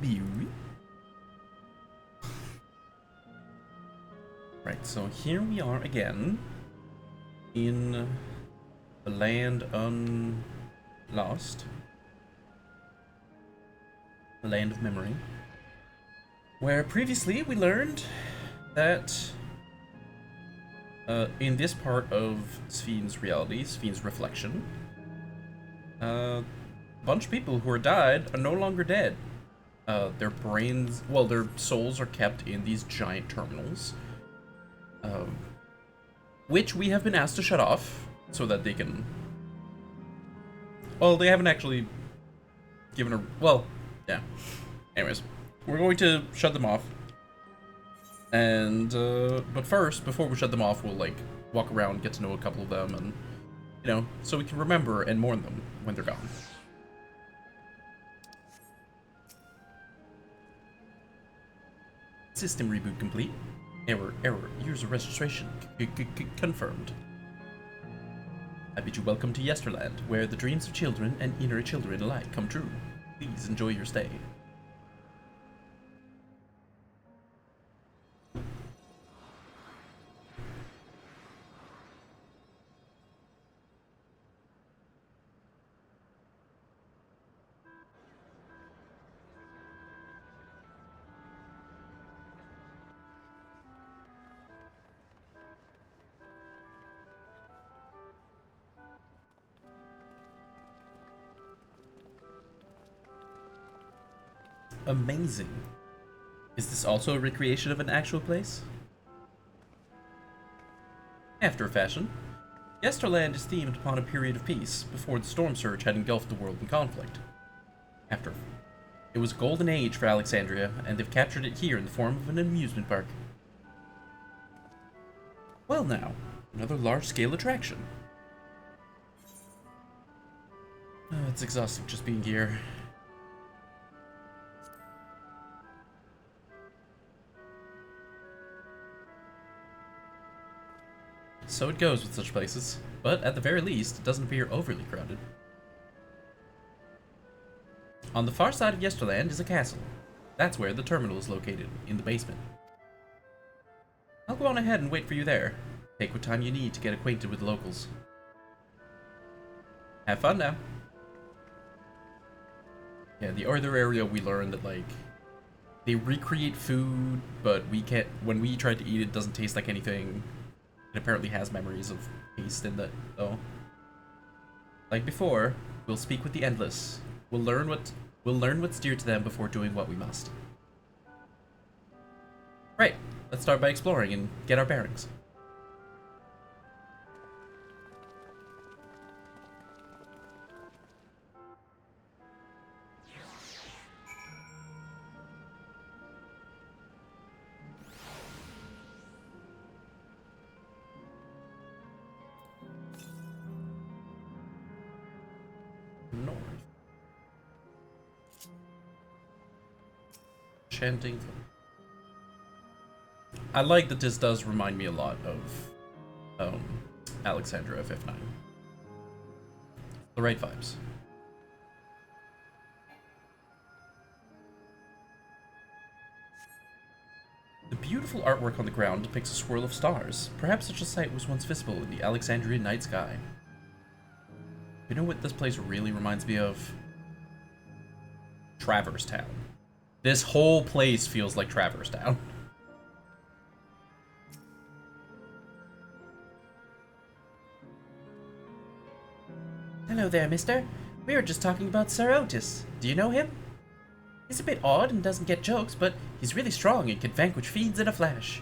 Beauty. Right, so here we are again in the land unlost, the land of memory, where previously we learned that in this part of Sphne's reality, Sphne's reflection, a bunch of people who are died are no longer dead. Their brains, well, their souls are kept in these giant terminals, which we have been asked to shut off so that they can. Well, they haven't actually given a. Well, yeah. Anyways, we're going to shut them off. And, but first, before we shut them off, we'll, like, walk around, get to know a couple of them, and, you know, so we can remember and mourn them when they're gone. System reboot complete. Error, user registration confirmed. I bid you welcome to Yesterland, where the dreams of children and inner children alike come true. Please enjoy your stay. Amazing. Is this also a recreation of an actual place? After a fashion, Yesterland is themed upon a period of peace before the storm surge had engulfed the world in conflict. It was a golden age for Alexandria, and they've captured it here in the form of an amusement park. Well now, another large-scale attraction. It's exhausting just being here. So it goes with such places, but at the very least, it doesn't appear overly crowded. On the far side of Yesterland is a castle. That's where the terminal is located, in the basement. I'll go on ahead and wait for you there. Take what time you need to get acquainted with the locals. Have fun now. Yeah, the other area we learned that, like, they recreate food, but we can't, when we try to eat it, it doesn't taste like anything. It apparently has memories of taste in it, though. Like before, we'll speak with the Endless. We'll learn what's dear to them before doing what we must. Right, let's start by exploring and get our bearings. North. Chanting. I like that this does remind me a lot of Alexandria F9. The right vibes. The beautiful artwork on the ground depicts a swirl of stars. Perhaps such a sight was once visible in the Alexandrian night sky. You know what this place really reminds me of? Traverse Town. This whole place feels like Traverse Town. Hello there, mister. We were just talking about Sir Otis. Do you know him? He's a bit odd and doesn't get jokes, but he's really strong and can vanquish fiends in a flash.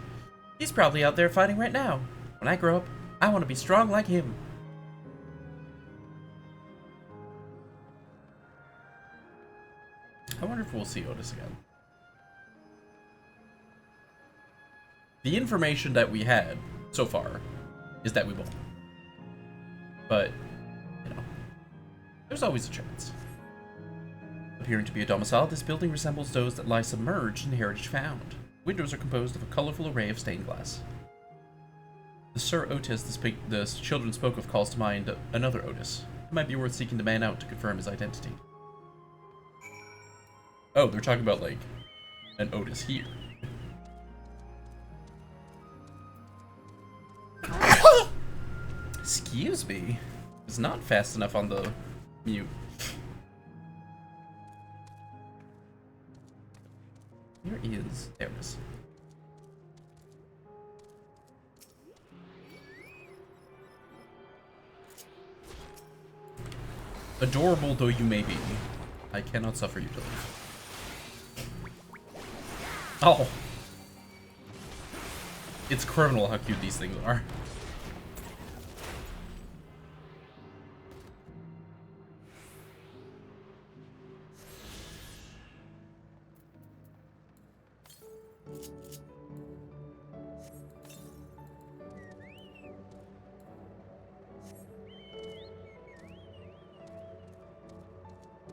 He's probably out there fighting right now. When I grow up, I want to be strong like him. I wonder if we'll see Otis again. The information that we had so far is that we won't. But, you know, there's always a chance. Appearing to be a domicile, this building resembles those that lie submerged in heritage found. Windows are composed of a colorful array of stained glass. The Sir Otis the children spoke of calls to mind another Otis. It might be worth seeking the man out to confirm his identity. Oh, they're talking about, like, an Otis here. Excuse me. It's not fast enough on the mute. Where is... There it is. Adorable though you may be, I cannot suffer you to live. Oh! It's criminal how cute these things are.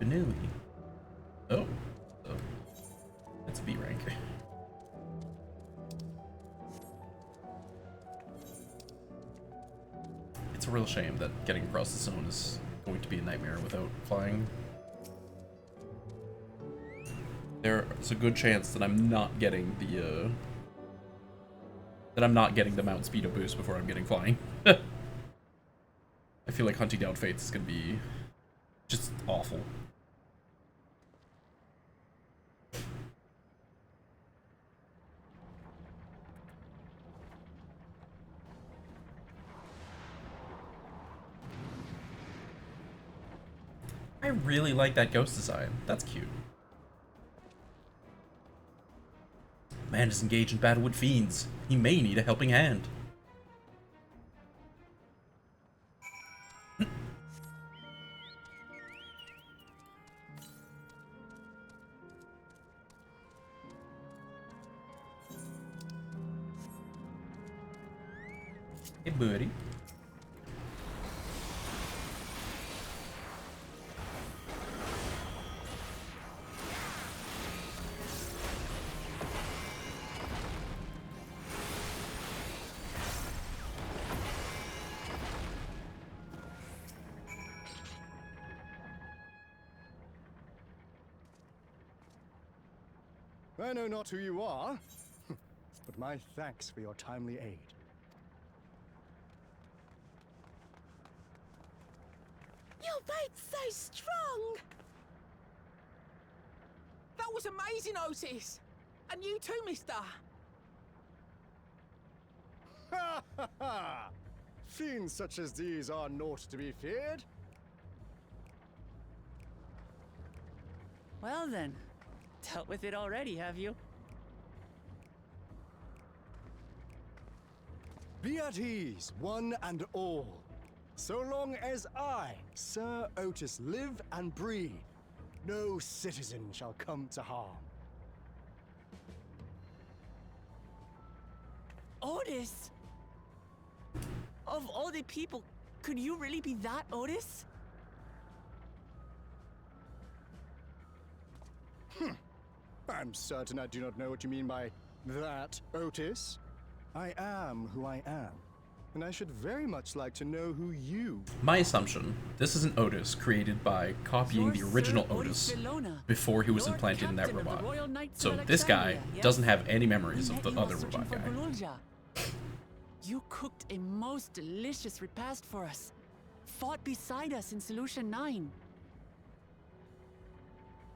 Benui. Oh. Oh. That's a B rank. It's a real shame that getting across the zone is going to be a nightmare without flying. There's a good chance that I'm not getting the mount speedo boost before I'm getting flying. I feel like hunting down Fates is gonna be just awful. I really like that ghost design. That's cute. Man is engaged in battle with fiends. He may need a helping hand. Hey, buddy. I know not who you are, but my thanks for your timely aid. Your bait's so strong! That was amazing, Otis! And you too, mister! Ha ha ha! Fiends such as these are naught to be feared. Well then, dealt with it already, have you? Be at ease, one and all. So long as I, Sir Otis, live and breathe, no citizen shall come to harm. Otis? Of all the people, could you really be that Otis? I'm certain I do not know what you mean by that, Otis. I am who I am, and I should very much like to know who you... My assumption, this is an Otis created by copying the original Otis before he was implanted in that robot. So this guy doesn't have any memories of the other robot guy. You cooked a most delicious repast for us. Fought beside us in Solution 9.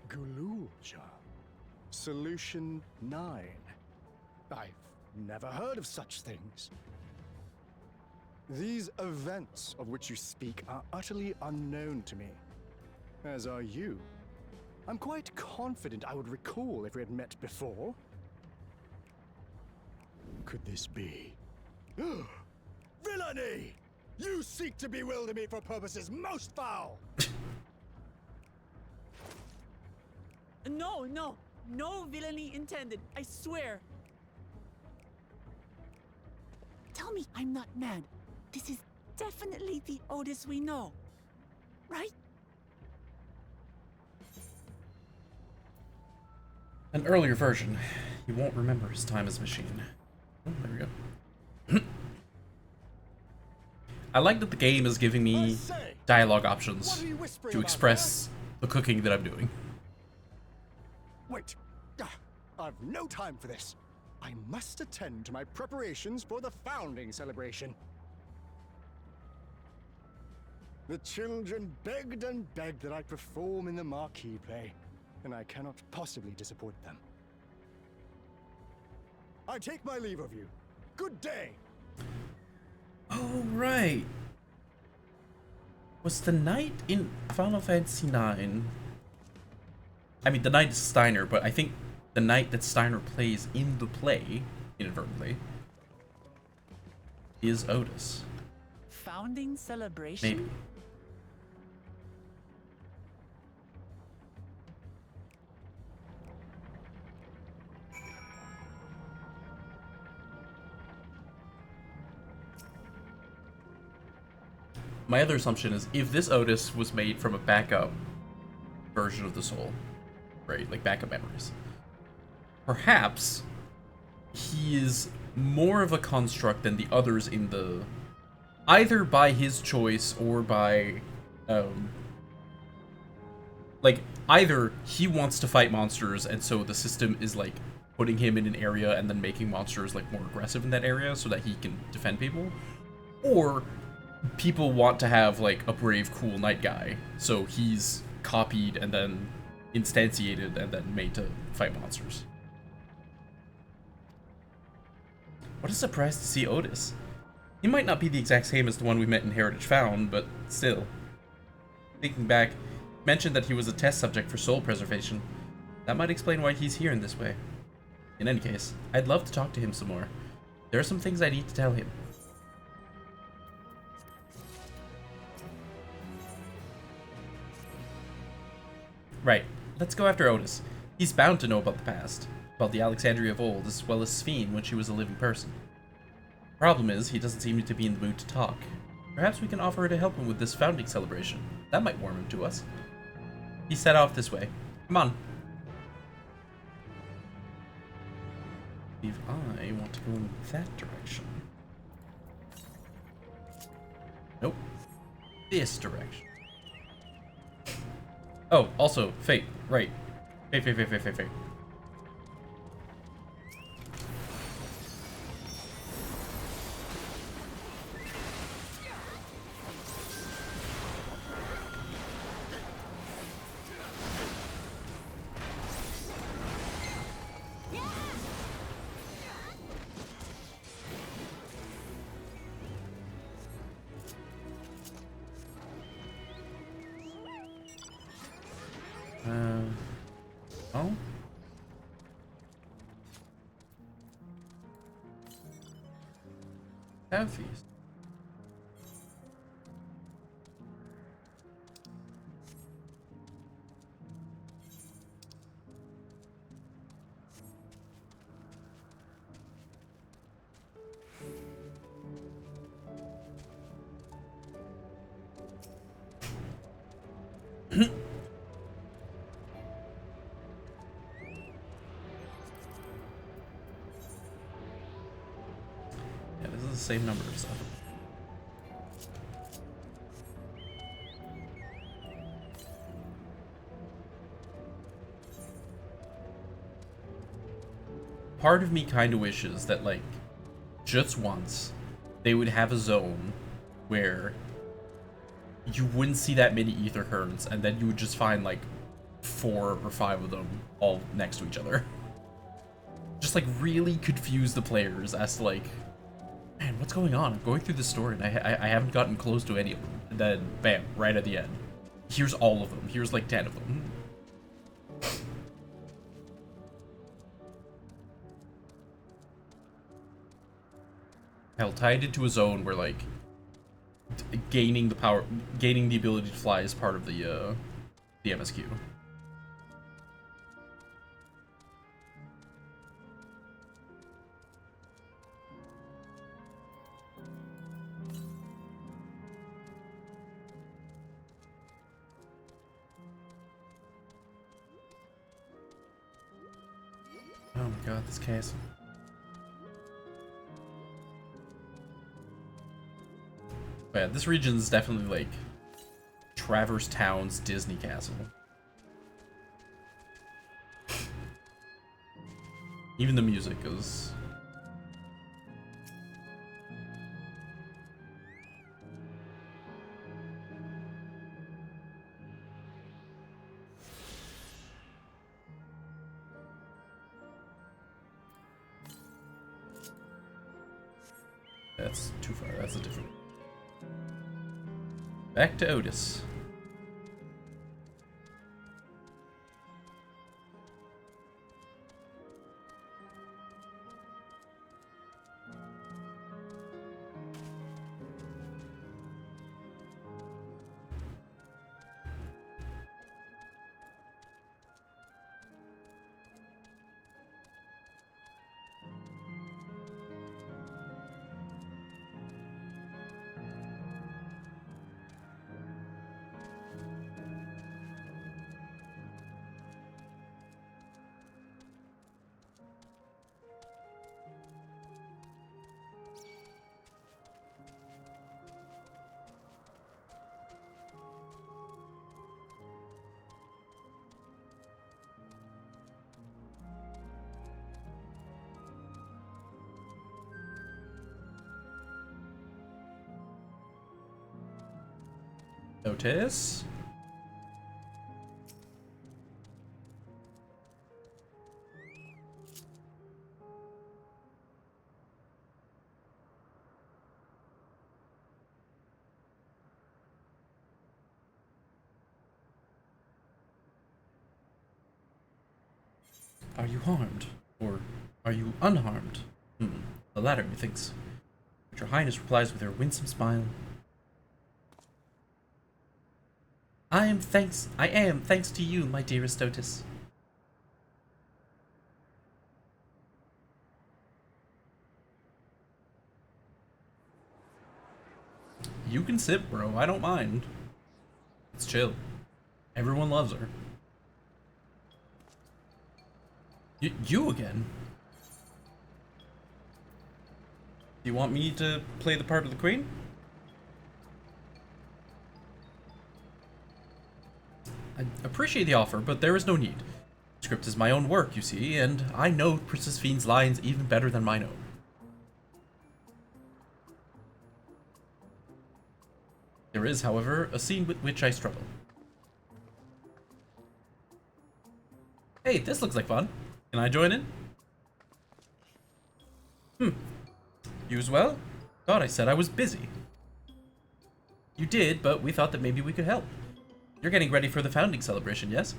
Gululja. Solution 9. I've never heard of such things. These events of which you speak are utterly unknown to me, as are you. I'm quite confident I would recall if we had met before. Could this be? Villainy! You seek to bewilder me for purposes most foul! No villainy intended, I swear. Tell me I'm not mad. This is definitely the Otis we know, right? An earlier version. He won't remember his time as a machine. Oh, there we go. I like that the game is giving me dialogue options to express the cooking that I'm doing. Wait! I've no time for this. I must attend to my preparations for the founding celebration. The children begged and begged that I perform in the marquee play, and I cannot possibly disappoint them. I take my leave of you. Good day! Oh, right. Was the knight in Final Fantasy IX... I mean, the knight is Steiner, but I think the knight that Steiner plays in the play, inadvertently, is Otis. Founding celebration? Maybe. My other assumption is if this Otis was made from a backup version of the soul, right, like backup memories, perhaps he is more of a construct than the others in the, either by his choice or by, like, either he wants to fight monsters and so the system is like putting him in an area and then making monsters like more aggressive in that area so that he can defend people, or people want to have like a brave, cool knight guy, so he's copied and then instantiated and then made to fight monsters. What a surprise to see Otis. He might not be the exact same as the one we met in Heritage Found, but still. Thinking back, he mentioned that he was a test subject for soul preservation. That might explain why he's here in this way. In any case, I'd love to talk to him some more. There are some things I need to tell him. Right, let's go after Otis. He's bound to know about the past, about the Alexandria of old, as well as Sphene when she was a living person. Problem is, he doesn't seem to be in the mood to talk. Perhaps we can offer her to help him with this founding celebration. That might warm him to us. He set off this way. Come on. I believe I want to go in that direction. Nope. This direction. Oh, also, Fate. Right. Fate. Oh? Have these. Yeah, this is the same number of stuff. Part of me kind of wishes that, like, just once, they would have a zone where you wouldn't see that many ether currents, and then you would just find, like, 4 or 5 of them all next to each other. Just, like, really confuse the players as to, like, man, what's going on? I'm going through the story, and I haven't gotten close to any of them. And then, bam, right at the end. Here's all of them. Here's, like, 10 of them. Hell, tied into a zone where, like, gaining the ability to fly is part of the MSQ. Oh my god, this castle. But yeah, this region is definitely like Traverse Town's Disney Castle. Even the music is... That's too far. That's a different... Back to Otis. Otis? Are you harmed? Or are you unharmed? The latter, methinks. But your Highness replies with her winsome smile. I am thanks to you, my dearest Otis. You can sit, bro. I don't mind. It's chill. Everyone loves her. You again? Do you want me to play the part of the Queen? I appreciate the offer, but there is no need. The script is my own work, you see, and I know Princess Fiend's lines even better than mine own. There is, however, a scene with which I struggle. Hey, this looks like fun. Can I join in? You as well? Thought I said I was busy. You did, but we thought that maybe we could help. You're getting ready for the founding celebration, yes?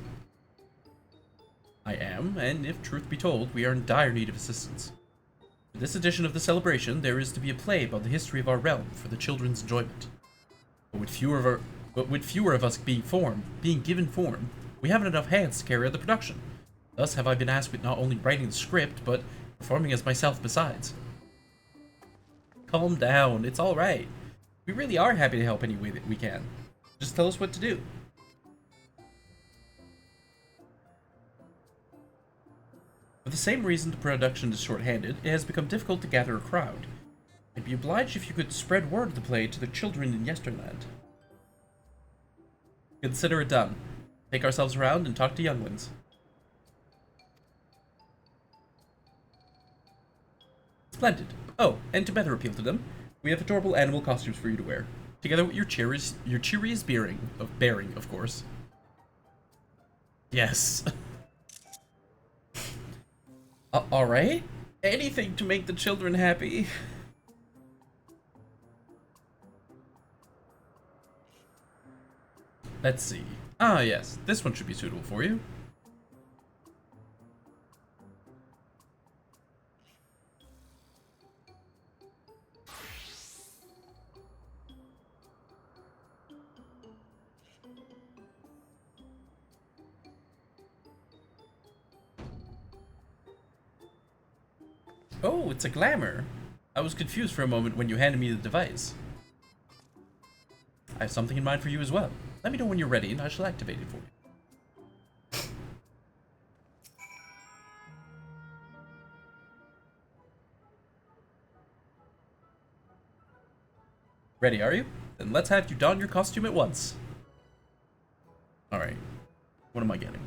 I am, and if truth be told, we are in dire need of assistance. For this edition of the celebration, there is to be a play about the history of our realm for the children's enjoyment. But with fewer of us being given form, we haven't enough hands to carry out the production. Thus have I been asked with not only writing the script, but performing as myself besides. Calm down, it's alright. We really are happy to help any way that we can. Just tell us what to do. For the same reason the production is short-handed, it has become difficult to gather a crowd. I'd be obliged if you could spread word of the play to the children in Yesterland. Consider it done. Take ourselves around and talk to younglings. Splendid. Oh, and to better appeal to them, we have adorable animal costumes for you to wear, together with your cheeriest bearing, of course. Yes. Alright. Anything to make the children happy. Let's see. Ah, yes. This one should be suitable for you. Oh, it's a glamour. I was confused for a moment when you handed me the device. I have something in mind for you as well. Let me know when you're ready and I shall activate it for you. Ready, are you? Then let's have you don your costume at once. Alright. What am I getting?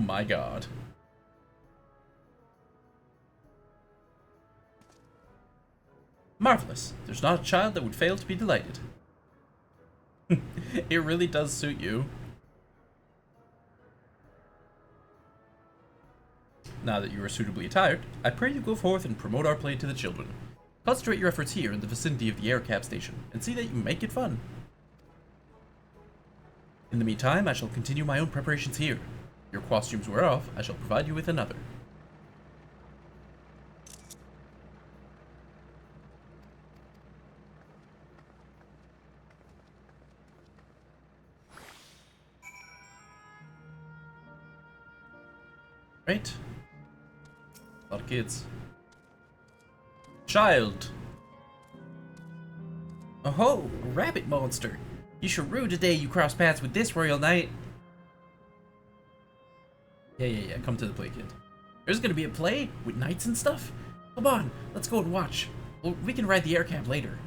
my god. Marvelous. There's not a child that would fail to be delighted. It really does suit you. Now that you are suitably attired, I pray you go forth and promote our play to the children. Concentrate your efforts here in the vicinity of the air-cap station, and see that you make it fun. In the meantime, I shall continue my own preparations here. Your costumes wear off, I shall provide you with another. Right? A lot of kids. Child! Oh-ho! A rabbit monster! You sure rue today you cross paths with this royal knight. Yeah. Come to the play, kid. There's gonna be a play with knights and stuff? Come on, let's go and watch. Well, we can ride the air cab later.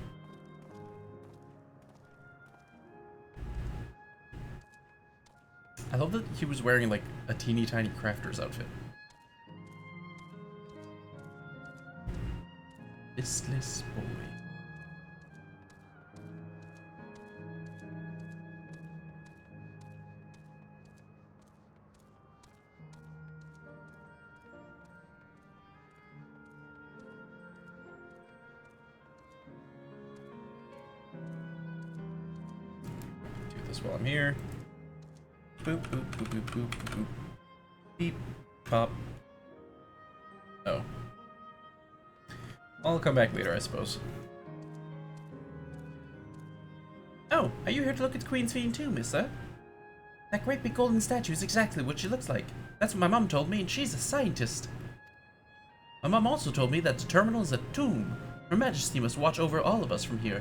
I love that he was wearing like a teeny tiny crafter's outfit. Listless boy. Do this while I'm here. Boop, boop, boop, boop, boop, boop. Beep, pop. Oh. I'll come back later, I suppose. Oh, are you here to look at the Queen's Fiend too, mister? That great big golden statue is exactly what she looks like. That's what my mom told me, and she's a scientist. My mom also told me that the terminal is a tomb. Her Majesty must watch over all of us from here.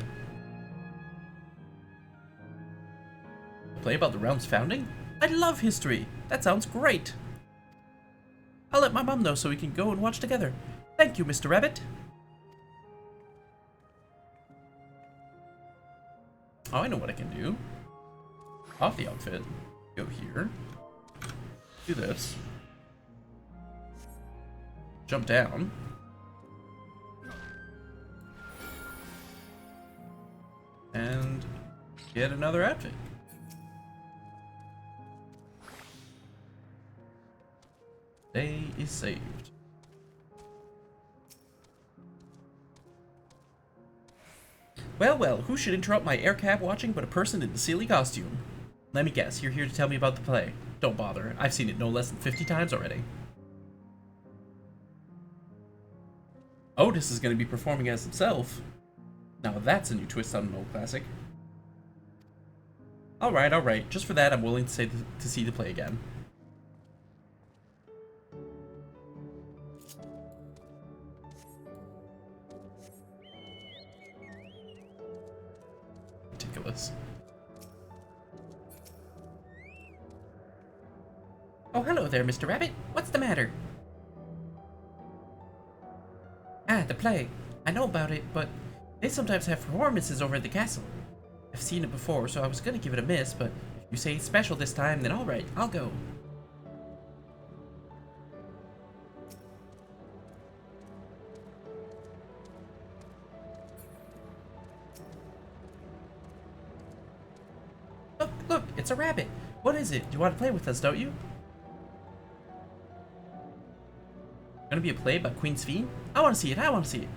A play about the realm's founding? I love history! That sounds great! I'll let my mom know so we can go and watch together. Thank you, Mr. Rabbit. Oh, I know what I can do. Off the outfit. Go here. Do this. Jump down. And get another outfit. Day is saved. Well, who should interrupt my air cab watching but a person in the silly costume? Let me guess, you're here to tell me about the play. Don't bother, I've seen it no less than 50 times already. Otis is going to be performing as himself. Now that's a new twist on an old classic. Alright, just for that I'm willing to see the play again. Ridiculous. Oh, hello there, Mr. Rabbit. What's the matter? Ah, the play. I know about it, but they sometimes have performances over at the castle. I've seen it before, so I was gonna give it a miss, but if you say it's special this time, then alright, I'll go. Look, it's a rabbit. What is it? You want to play with us, don't you? Gonna be a play about Queen's Fiend? I want to see it.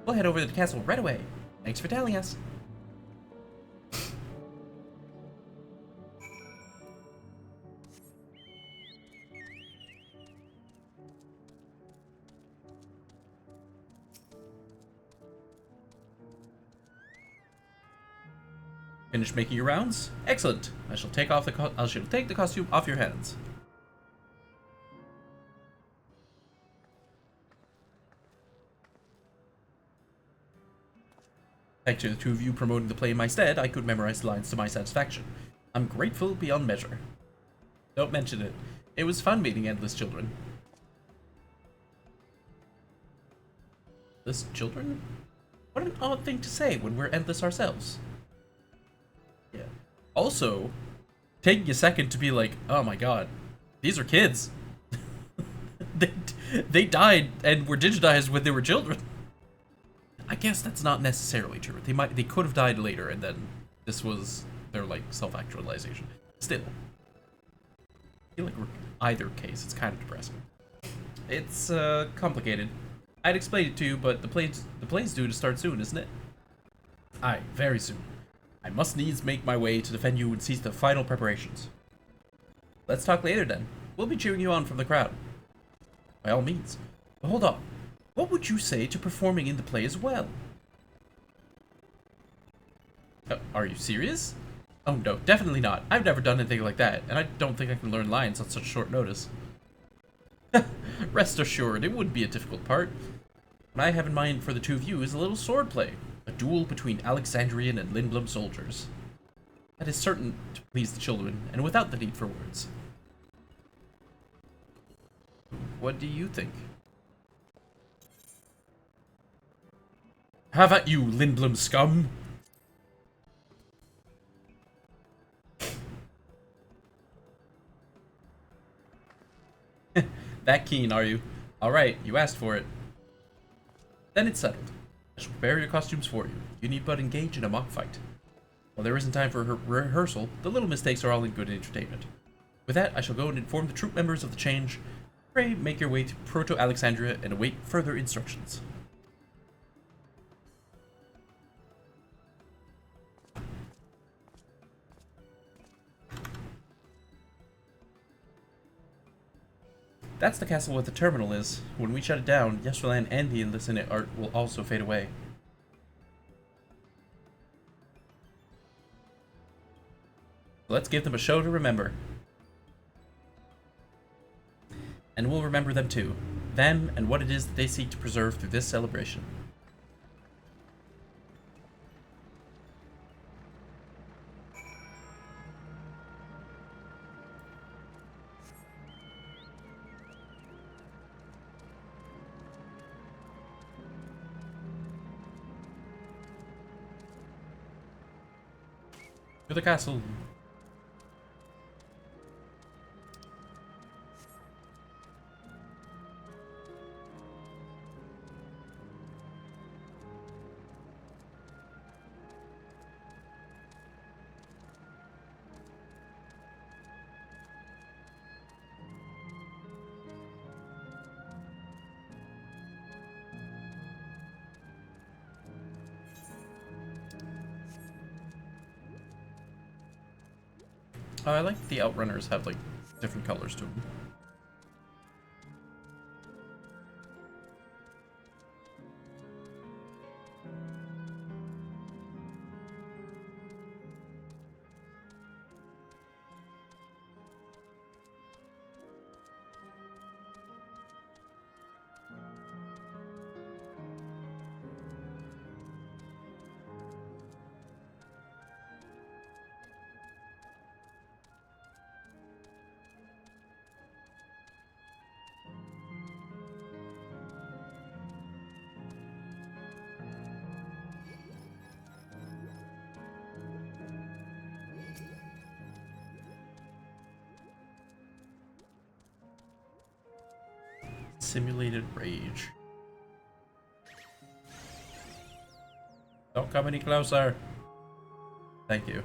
We'll head over to the castle right away. Thanks for telling us. Finished making your rounds? Excellent. I shall take the costume off your hands. Thanks to the two of you promoting the play in my stead, I could memorize the lines to my satisfaction. I'm grateful beyond measure. Don't mention it. It was fun meeting endless children. Endless children? What an odd thing to say when we're endless ourselves. Yeah. Also, taking a second to be like, oh my god, these are kids. They died and were digitized when they were children. I guess that's not necessarily true. They could have died later, and then this was their like self-actualization. Still, I feel like either case, it's kind of depressing. It's complicated. I'd explain it to you, but the plane's due to start soon, isn't it? Aye, very soon. I must needs make my way to defend you and seize the final preparations. Let's talk later then. We'll be cheering you on from the crowd. By all means. But hold on. What would you say to performing in the play as well? Are you serious? Oh no, definitely not. I've never done anything like that, and I don't think I can learn lines on such short notice. Rest assured, it wouldn't be a difficult part. What I have in mind for the two of you is a little sword play. A duel between Alexandrian and Lindblum soldiers. That is certain to please the children, and without the need for words. What do you think? Have at you, Lindblum scum! That keen, are you? Alright, you asked for it. Then it's settled. I shall prepare your costumes for you. You need but engage in a mock fight. While there isn't time for rehearsal, the little mistakes are all in good entertainment. With that, I shall go and inform the troop members of the change. Pray make your way to Proto-Alexandria and await further instructions. That's the castle where the terminal is. When we shut it down, Yesterland and the endless in it art will also fade away. Let's give them a show to remember. And we'll remember them too. Them and what it is that they seek to preserve through this celebration. To the castle. I like the Outrunners have like different colors to them. Simulated rage. Don't come any closer. Thank you.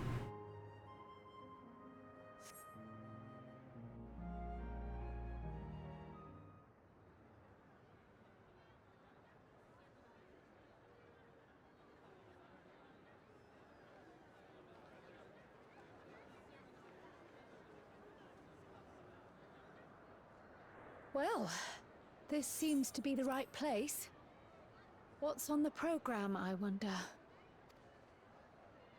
Well, this seems to be the right place. What's on the program, I wonder?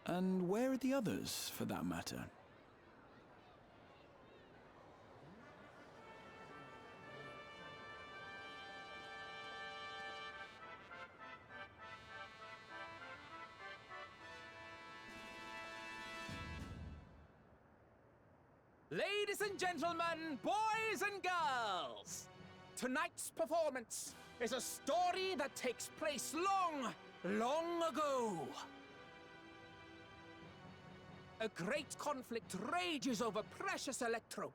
And where are the others, for that matter? Ladies and gentlemen, boys and girls, tonight's performance is a story that takes place long, long ago. A great conflict rages over precious electrope.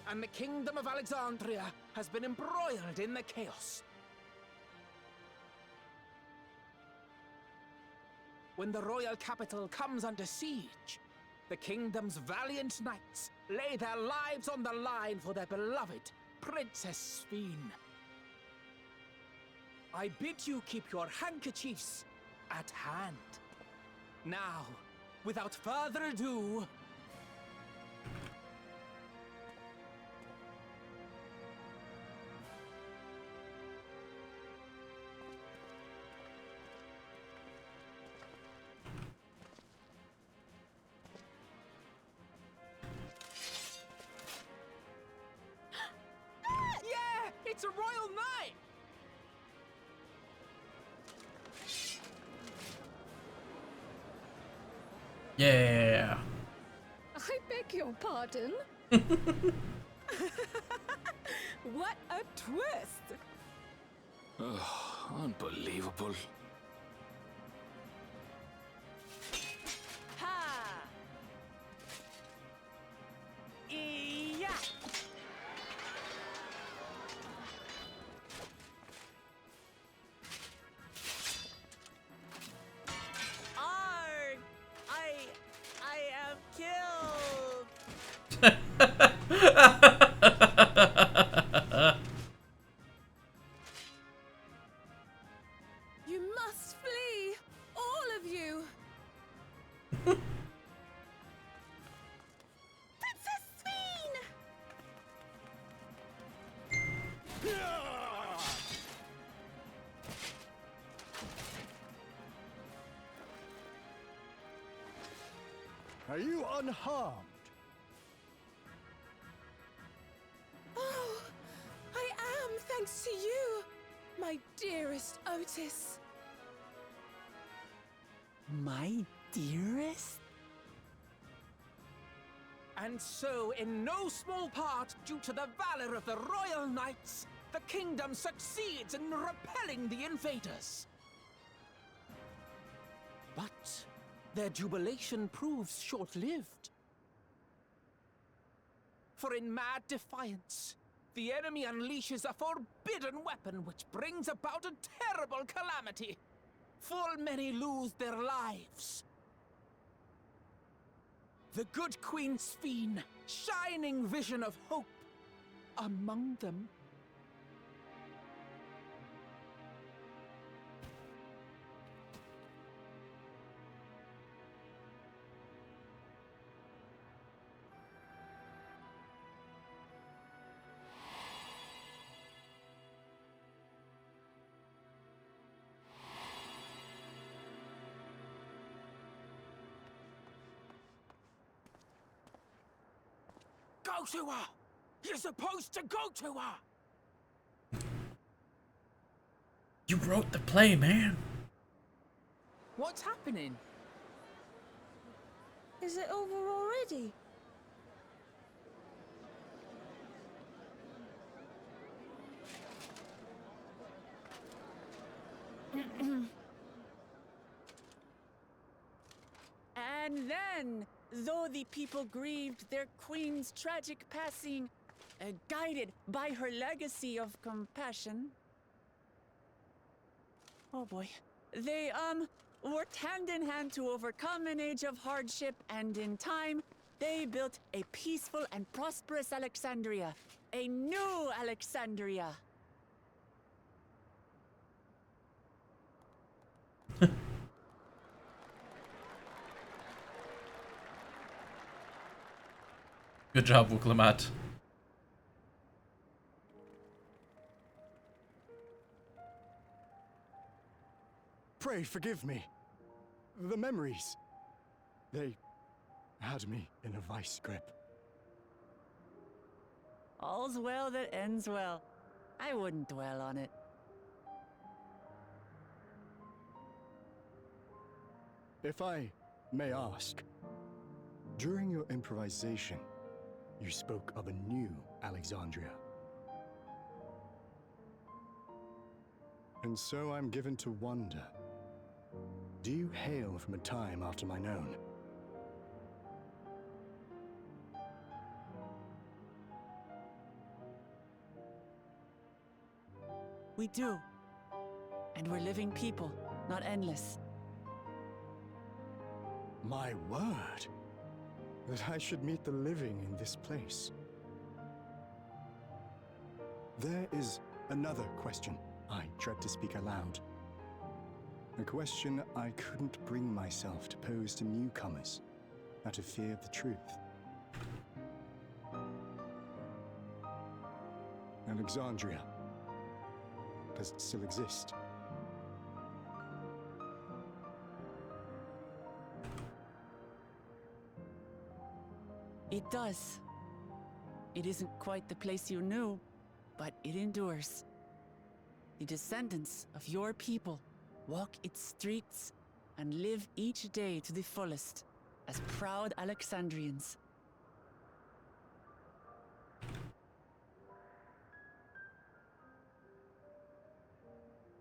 and the kingdom of Alexandria has been embroiled in the chaos. When the royal capital comes under siege, the kingdom's valiant knights lay their lives on the line for their beloved Princess Sphene. I bid you keep your handkerchiefs at hand. Now, without further ado... Yeah! It's a royal knight! Yeah. I beg your pardon? What a twist! Unbelievable. Ha! Yeah! Arg! I am killed! You must flee! All of you! Princess Sphene! Are you unharmed? Oh, I am, thanks to you, my dearest Otis. My dearest? And so, in no small part due to the valor of the royal knights, the kingdom succeeds in repelling the invaders. But their jubilation proves short-lived. For in mad defiance, the enemy unleashes a forbidden weapon which brings about a terrible calamity. Full many lose their lives. The good Queen Sphene, shining vision of hope, among them. Go to her! You're supposed to go to her! You wrote the play, man. What's happening? Is it over already? And then, though the people grieved their queen's tragic passing, guided by her legacy of compassion, oh boy, they, worked hand in hand to overcome an age of hardship, and in time, they built a peaceful and prosperous Alexandria. A new Alexandria. Good job, Wuklamat. Pray forgive me. The memories. They had me in a vice grip. All's well that ends well. I wouldn't dwell on it. If I may ask, during your improvisation, you spoke of a new Alexandria. And so I'm given to wonder, do you hail from a time after mine own? We do. And we're living people, not endless. My word! That I should meet the living in this place. There is another question I dread to speak aloud. A question I couldn't bring myself to pose to newcomers, out of fear of the truth. Alexandria. Does it still exist? It does. It isn't quite the place you knew, but it endures. The descendants of your people walk its streets and live each day to the fullest as proud Alexandrians.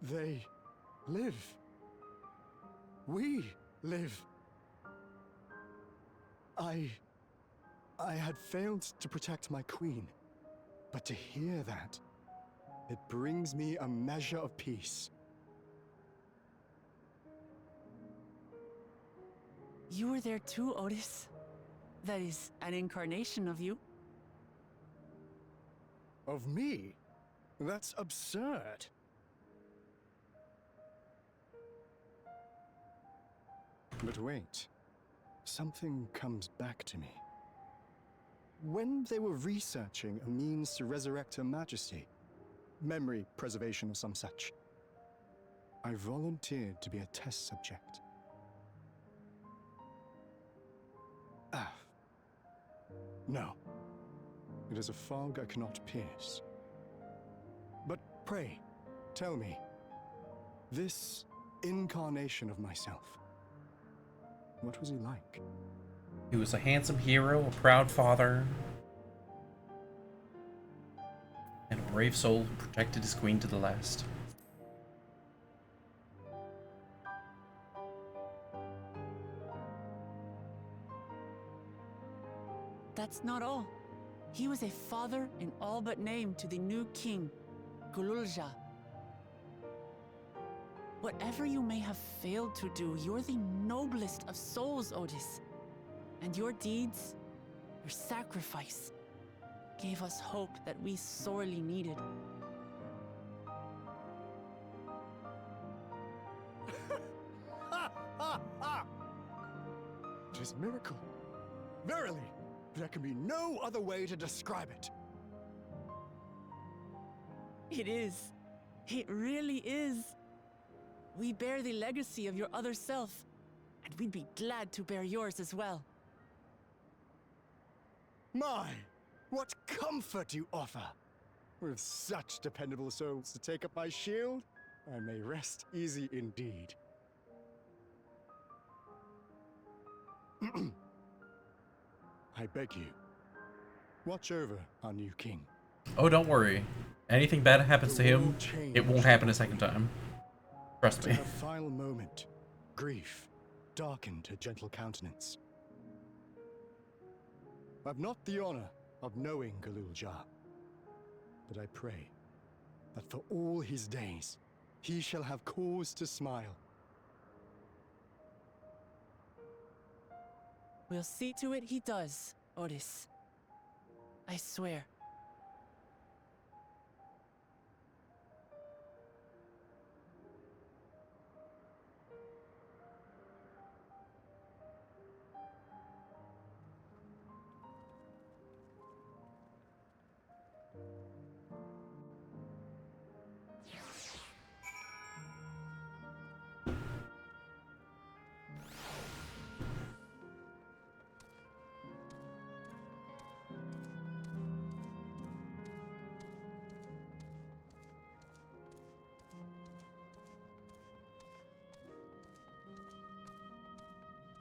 They live. We live. I had failed to protect my queen, but to hear that, it brings me a measure of peace. You were there too, Otis. That is, an incarnation of you. Of me? That's absurd. But wait, something comes back to me. When they were researching a means to resurrect Her Majesty, memory preservation or some such, I volunteered to be a test subject. No. It is a fog I cannot pierce. But pray, tell me, this incarnation of myself, what was he like? He was a handsome hero, a proud father, and a brave soul who protected his queen to the last. That's not all. He was a father in all but name to the new king, Gululja. Whatever you may have failed to do, you're the noblest of souls, Otis. And your deeds, your sacrifice, gave us hope that we sorely needed. It is a miracle. Verily, there can be no other way to describe it. It is. It really is. We bear the legacy of your other self, and we'd be glad to bear yours as well. My, what comfort you offer! With such dependable souls to take up my shield, I may rest easy indeed. I beg you, watch over our new king. Oh, don't worry. Anything bad happens to him, it won't happen a second time. Trust To me. her final moment, grief darkened her gentle countenance. I've not the honor of knowing Gululja, but I pray that for all his days, he shall have cause to smile. We'll see to it he does, Otis. I swear.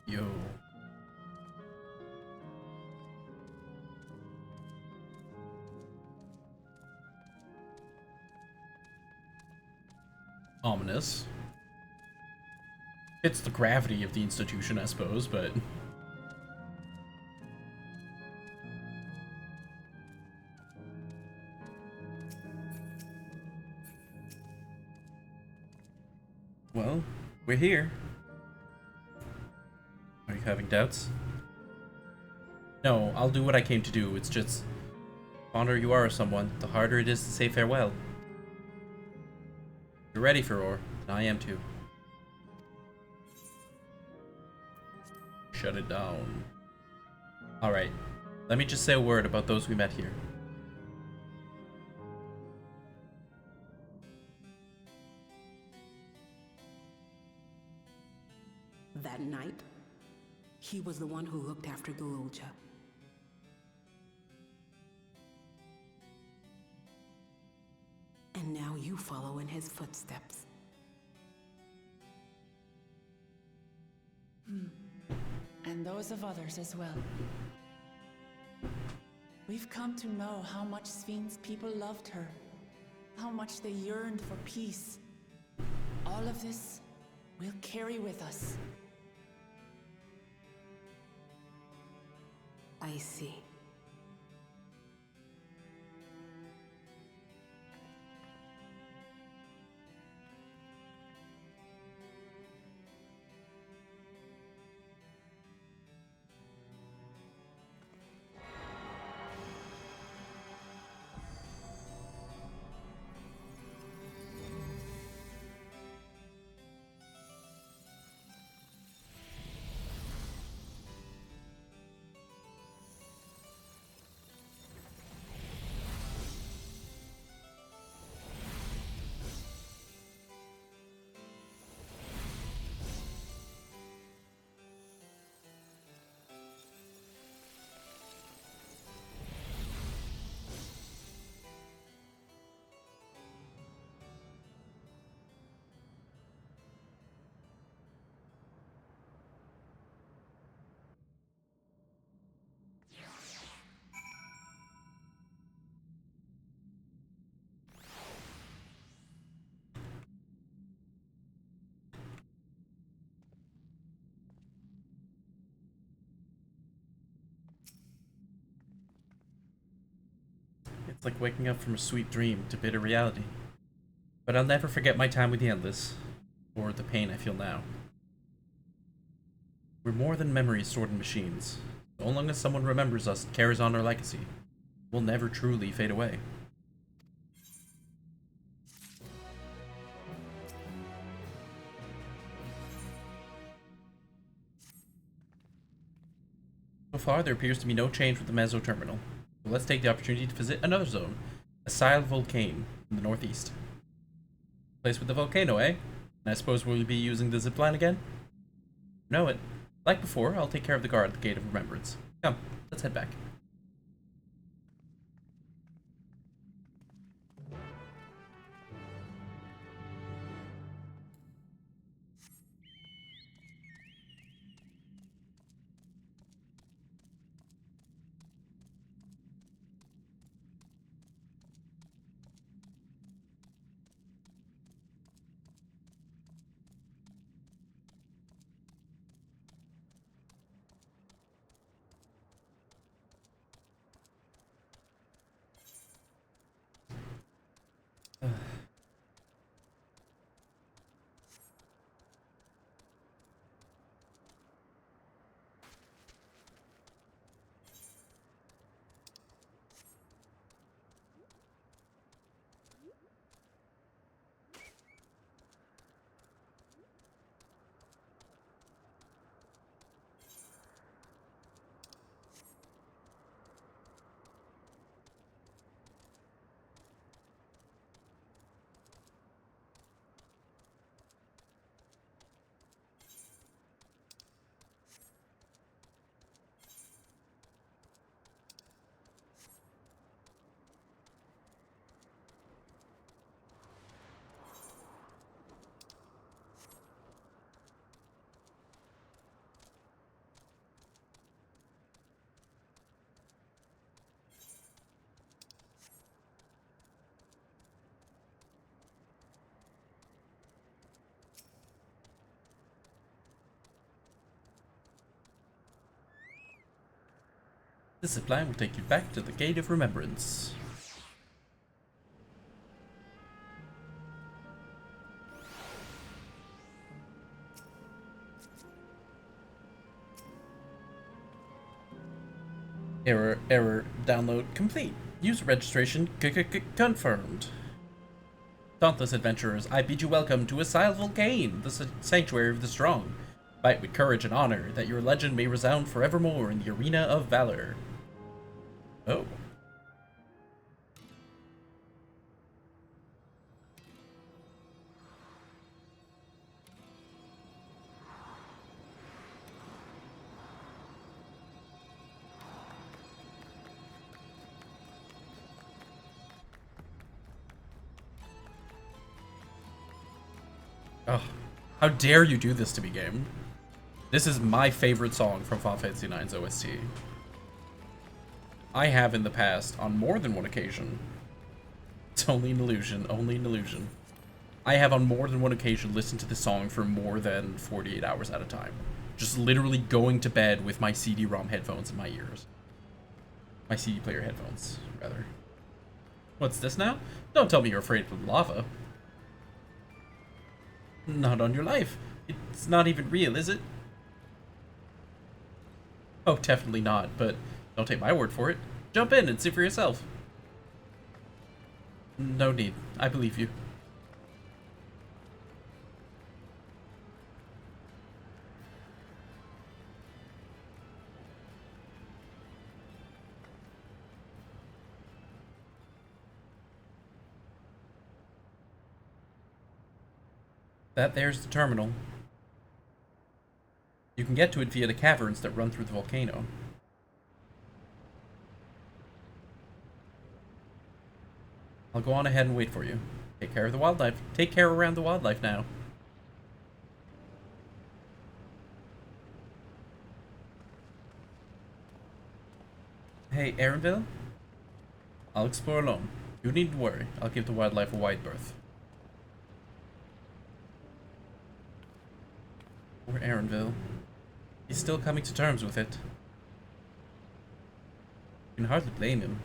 Yo. Ominous. It's the gravity of the institution, I suppose, but... Well, we're here. Are you having doubts? No, I'll do what I came to do. It's just, the fonder you are of someone, the harder it is to say farewell. You're ready for Roar, and I am too. Shut it down. Alright, let me just say a word about those we met here. That night, he was the one who looked after Gululja. And now you follow in his footsteps. And those of others as well. We've come to know how much Sphinx people loved her, how much they yearned for peace. All of this we'll carry with us. I see. It's like waking up from a sweet dream to bitter reality. But I'll never forget my time with the Endless, or the pain I feel now. We're more than memories stored in machines. So long as someone remembers us and carries on our legacy, we'll never truly fade away. So far, there appears to be no change with the Meso Terminal. So let's take the opportunity to visit another zone, a Sile Volcane in the northeast. Place with the volcano, eh? And I suppose we'll be using the zipline again? Know it. Like before, I'll take care of the guard at the Gate of Remembrance. Come, let's head back. This zipline will take you back to the Gate of Remembrance. Error. Download complete. User registration confirmed. Dauntless adventurers, I bid you welcome to Asile Volcane, the sanctuary of the strong. Fight with courage and honor, that your legend may resound forevermore in the arena of valor. Oh. Oh, how dare you do this to me, game? This is my favorite song from Final Fantasy IX's OST. I have in the past, on more than one occasion. It's only an illusion, only an illusion. I have on more than one occasion listened to this song for more than 48 hours at a time. Just literally going to bed with my CD-ROM headphones in my ears. My CD player headphones, rather. What's this now? Don't tell me you're afraid of lava. Not on your life. It's not even real, is it? Oh, definitely not, but don't take my word for it. Jump in and see for yourself. No need. I believe you. That there's the terminal. You can get to it via the caverns that run through the volcano. I'll go on ahead and wait for you. Take care of the wildlife. Take care around the wildlife now. Hey, Aaronville? I'll explore alone. You needn't worry. I'll give the wildlife a wide berth. Poor Aaronville. He's still coming to terms with it. You can hardly blame him.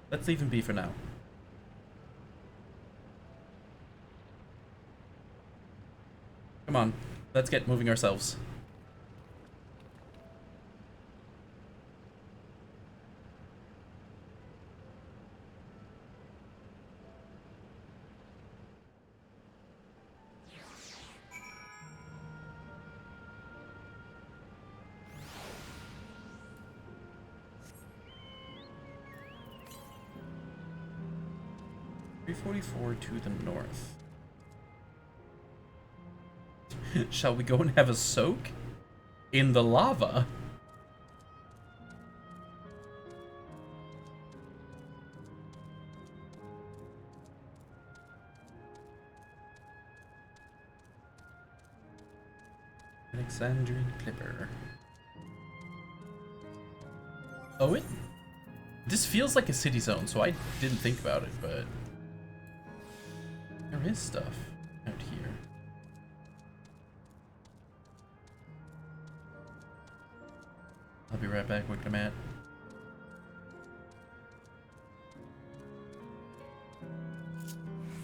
Let's leave him be for now. Come on, let's get moving ourselves. .344 to the north. Shall we go and have a soak in the lava? Alexandrian Clipper. Oh, this feels like a city zone, so I didn't think about it, but there is stuff out here. I'll be right back with Matt.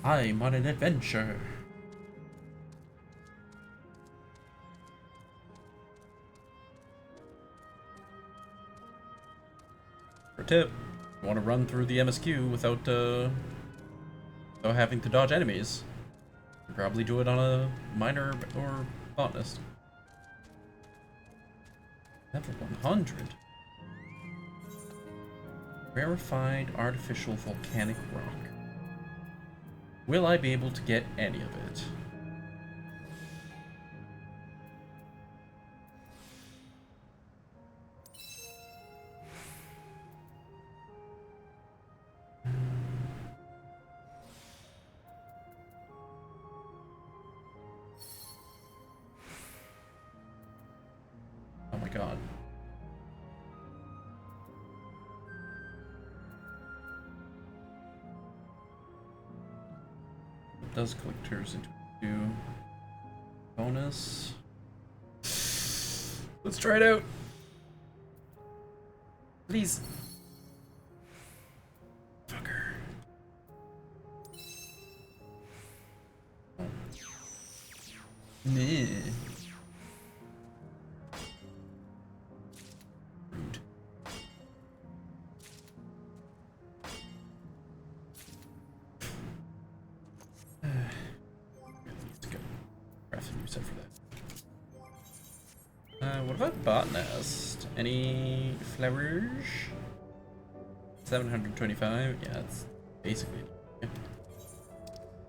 I'm on an adventure. For a tip, you want to run through the MSQ without having to dodge enemies. You probably do it on a miner or botanist. Level 100. Rarefied artificial volcanic rock. Will I be able to get any of it? Oh my god. It does collectors into two. Bonus. Let's try it out. Please. Fucker. Oh. Meh. Rude. craft a new set for that. What about bot nest? Any flourish? 725. Yeah, it's basically.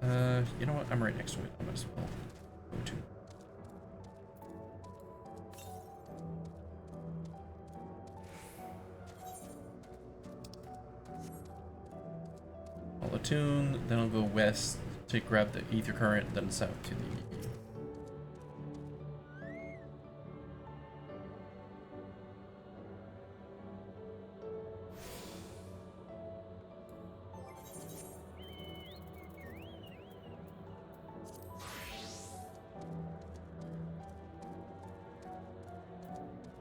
Yeah. You know what? I'm right next to it. I might as well go to. I'll attune, then I'll go west to grab the ether current, then south to the.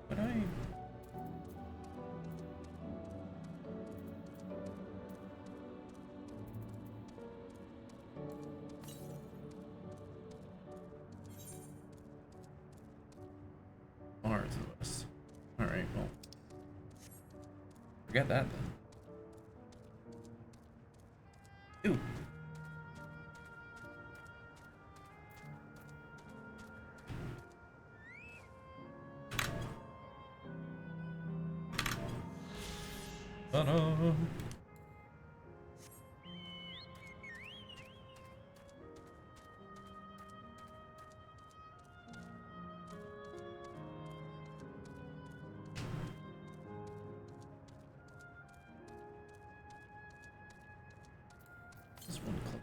But I. Far to the west. Alright, well. Forget that then. Ooh. Ta-da. This one close.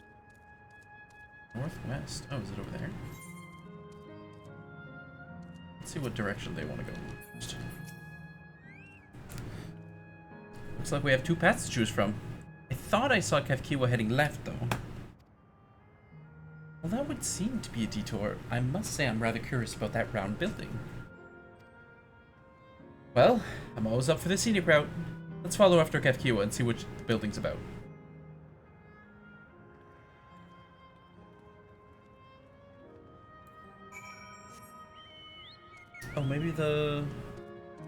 Northwest. Oh, is it over there? Let's see what direction they want to go first. Looks like we have two paths to choose from. I thought I saw Kefkiwa heading left, though. Well, that would seem to be a detour. I must say I'm rather curious about that round building. Well, I'm always up for the scenic route. Let's follow after Kefkiwa and see what the building's about. Oh, maybe the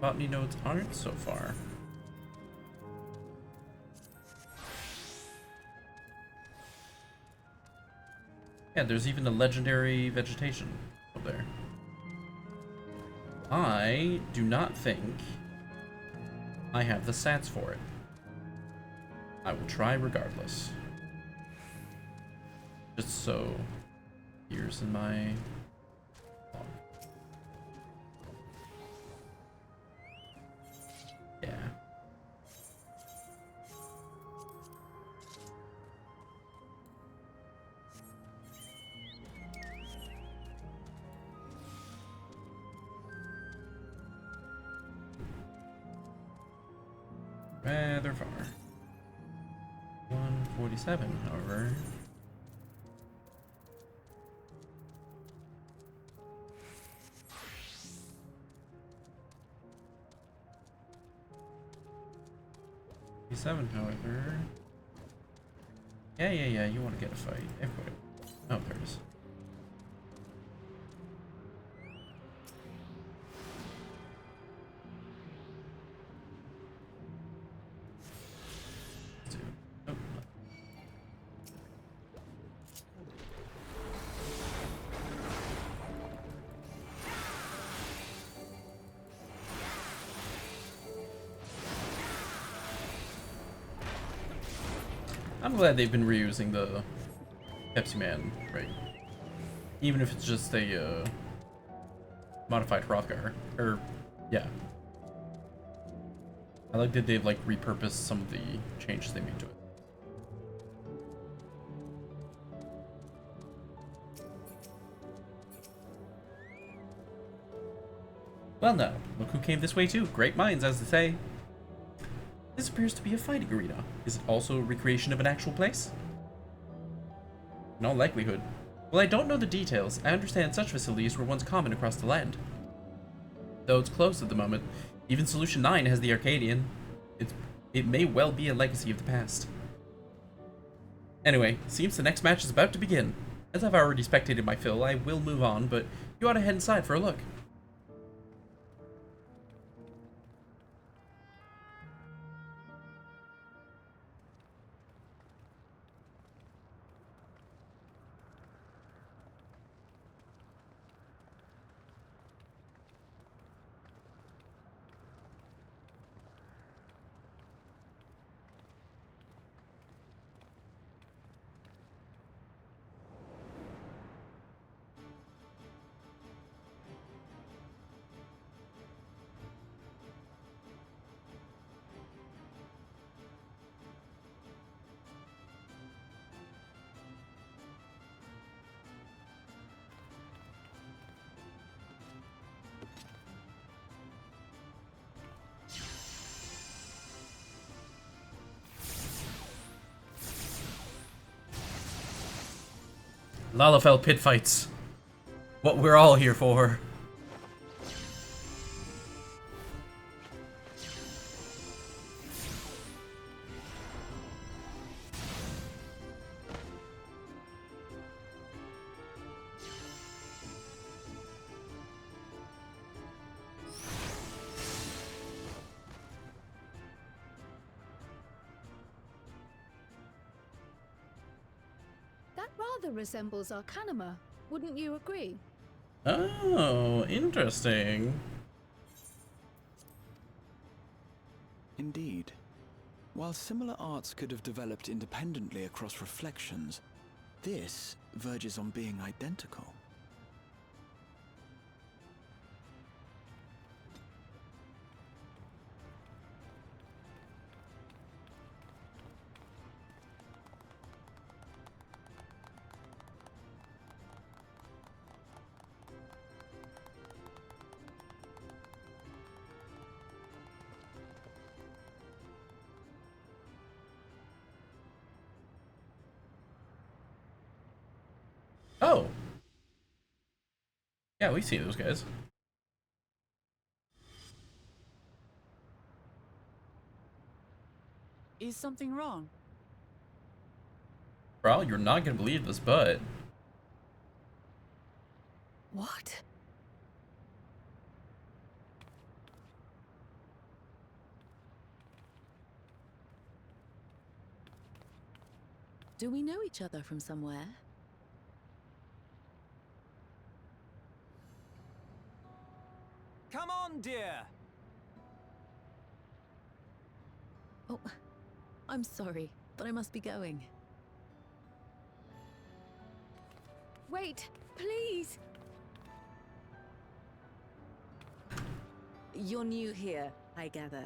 botany nodes aren't so far. Yeah, there's even a legendary vegetation up there. I do not think I have the stats for it. I will try regardless. Just so here's in my log. Yeah. Rather far. 147, however. However. Yeah, you want to get a fight. Everybody. Oh, there it is. Oh. I'm glad they've been reusing the Pepsi Man, right? Even if it's just a modified Hrothgar. Or, yeah. I like that they've like repurposed some of the changes they made to it. Well now, look who came this way too. Great minds, as they say. This appears to be a fighting arena. Is it also a recreation of an actual place? In all likelihood. Well, I don't know the details. I understand such facilities were once common across the land. Though it's closed at the moment, even Solution 9 has the Arcadian. It may well be a legacy of the past. Anyway, seems the next match is about to begin. As I've already spectated my fill, I will move on, but you ought to head inside for a look. Lalafell pit fights. What we're all here for. That rather resembles Arcanima, wouldn't you agree? Oh, interesting. Indeed. While similar arts could have developed independently across reflections, this verges on being identical. Oh. Yeah, we see those guys. Is something wrong? Bro, you're not gonna believe this, but What? Do we know each other from somewhere? Come on, dear. Oh, I'm sorry, but I must be going. Wait, please! You're new here, I gather.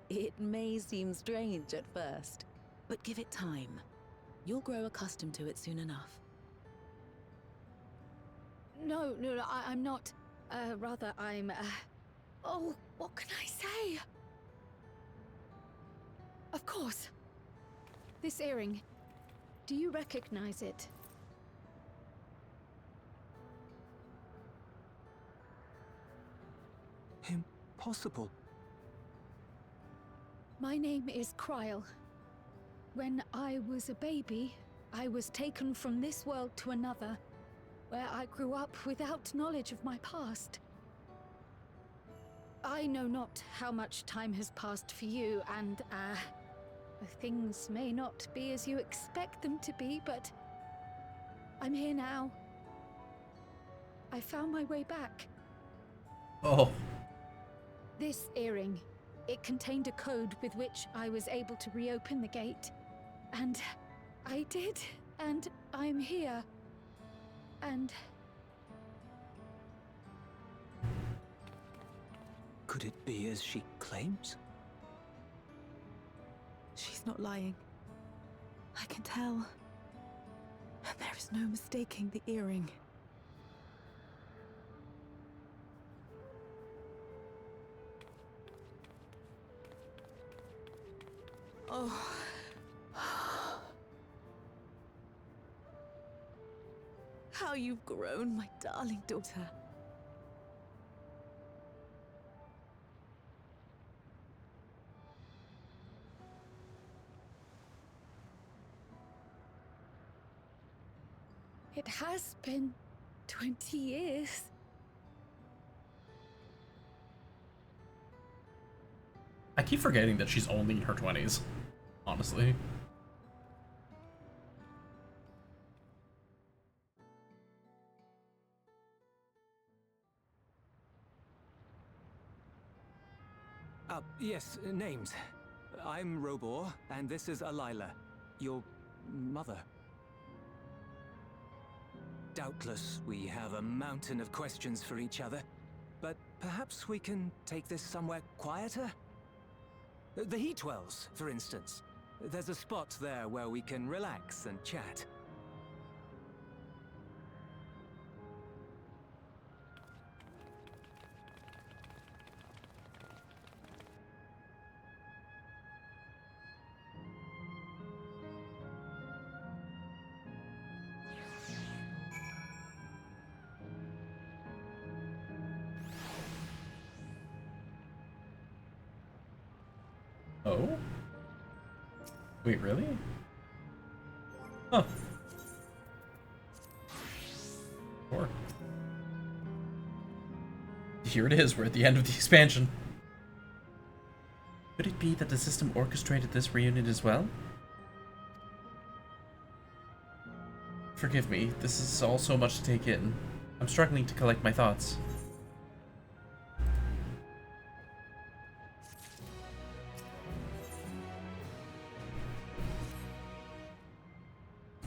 It may seem strange at first, but give it time. You'll grow accustomed to it soon enough. No, I'm not. Rather, I'm, Oh, what can I say? Of course. This earring. Do you recognize it? Impossible. My name is Kryl. When I was a baby, I was taken from this world to another, where I grew up without knowledge of my past. I know not how much time has passed for you, and, things may not be as you expect them to be, but I'm here now. I found my way back. oh, This earring, it contained a code with which I was able to reopen the gate. And I did, and I'm here. And Could it be as she claims? She's not lying. I can tell. And there is no mistaking the earring. Oh. How you've grown, my darling daughter. it has been 20 years. I keep forgetting that she's only in her 20s, honestly. Yes, names. I'm Robor, and this is Alila, your mother. Doubtless, we have a mountain of questions for each other, but perhaps we can take this somewhere quieter? The Heat Wells, for instance. There's a spot there where we can relax and chat. Oh? Wait, really? Huh. Sure. Here it is, we're at the end of the expansion. Could it be that the system orchestrated this reunion as well? Forgive me, this is all so much to take in. I'm struggling to collect my thoughts.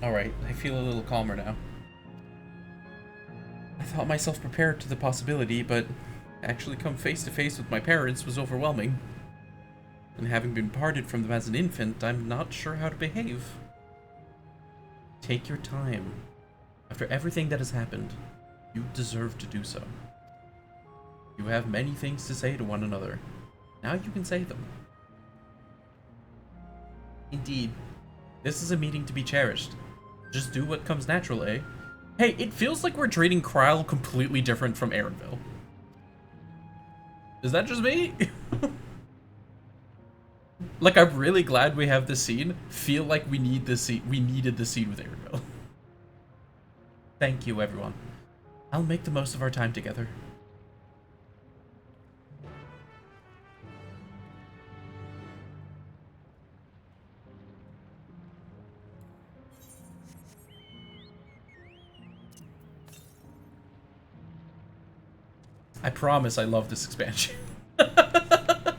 Alright, I feel a little calmer now. I thought myself prepared to the possibility, but actually come face to face with my parents was overwhelming. And having been parted from them as an infant, I'm not sure how to behave. Take your time. After everything that has happened, you deserve to do so. You have many things to say to one another. Now you can say them. Indeed, this is a meeting to be cherished. Just do what comes natural, eh? Hey, it feels like we're treating Krile completely different from Erenville. Is that just me? Like, I'm really glad we have this scene. Feel like we need this scene. We needed this scene with Erenville. Thank you, everyone. I'll make the most of our time together. I promise I love this expansion. 100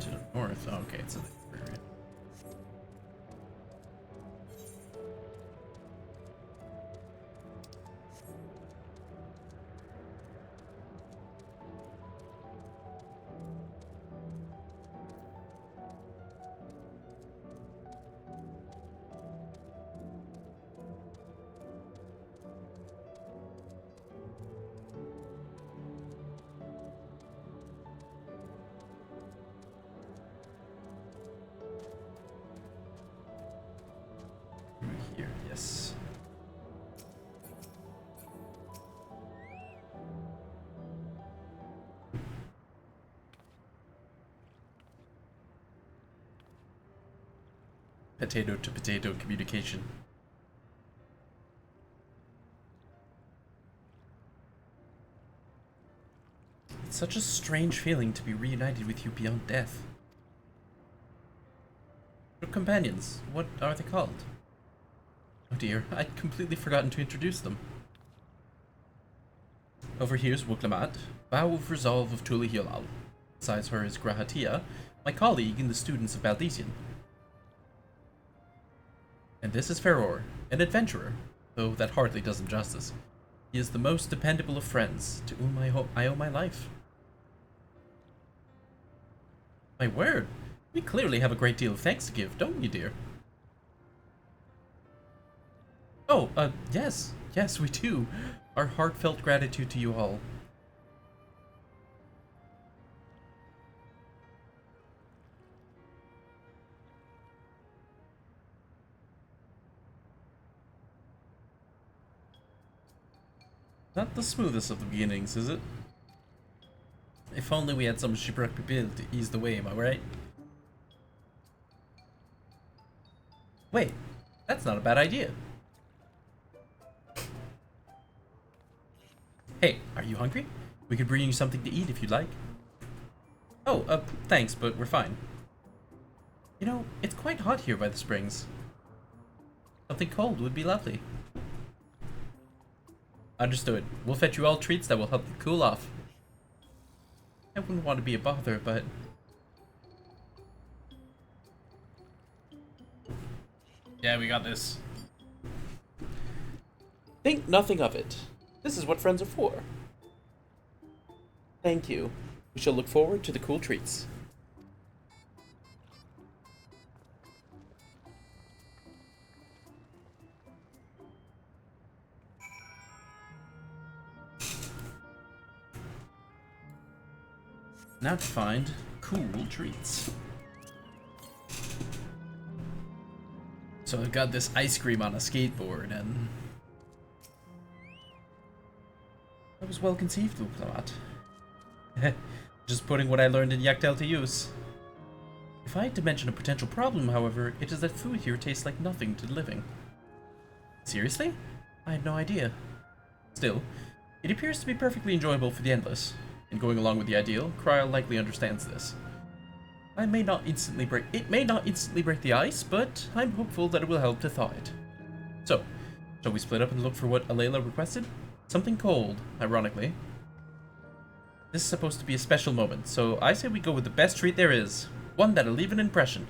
to the north. Oh, okay, it's in the area. Here, yes. Potato to potato communication. It's such a strange feeling to be reunited with you beyond death. Your companions, what are they called? Oh dear, I'd completely forgotten to introduce them. Over here's Wuklamat, Vow of Resolve of Tuli Hilal. Besides her is Grahatia, my colleague in the Students of Baldesian. And this is Feror, an adventurer, though that hardly does him justice. He is the most dependable of friends, to whom I owe my life. My word, we clearly have a great deal of thanks to give, don't we, dear? Oh, yes, we do. Our heartfelt gratitude to you all. Not the smoothest of the beginnings, is it? If only we had some shipwreck people to ease the way, am I right? Wait, that's not a bad idea. Hey, are you hungry? We could bring you something to eat if you'd like. Oh, thanks, but we're fine. You know, it's quite hot here by the springs. Something cold would be lovely. Understood. We'll fetch you all treats that will help you cool off. I wouldn't want to be a bother, but... Yeah, we got this. Think nothing of it. This is what friends are for. Thank you. We shall look forward to the cool treats. Now to find cool treats. So I've got this ice cream on a skateboard, and that was well conceived, Wuklamat. Just putting what I learned in Yaktel to use. If I had to mention a potential problem, however, it is that food here tastes like nothing to living. Seriously? I had no idea. Still, it appears to be perfectly enjoyable for the endless. And going along with the ideal, Cryle likely understands this. It may not instantly break the ice, but I'm hopeful that it will help to thaw it. So, shall we split up and look for what Alayla requested? Something cold, ironically. This is supposed to be a special moment, so I say we go with the best treat there is. One that'll leave an impression.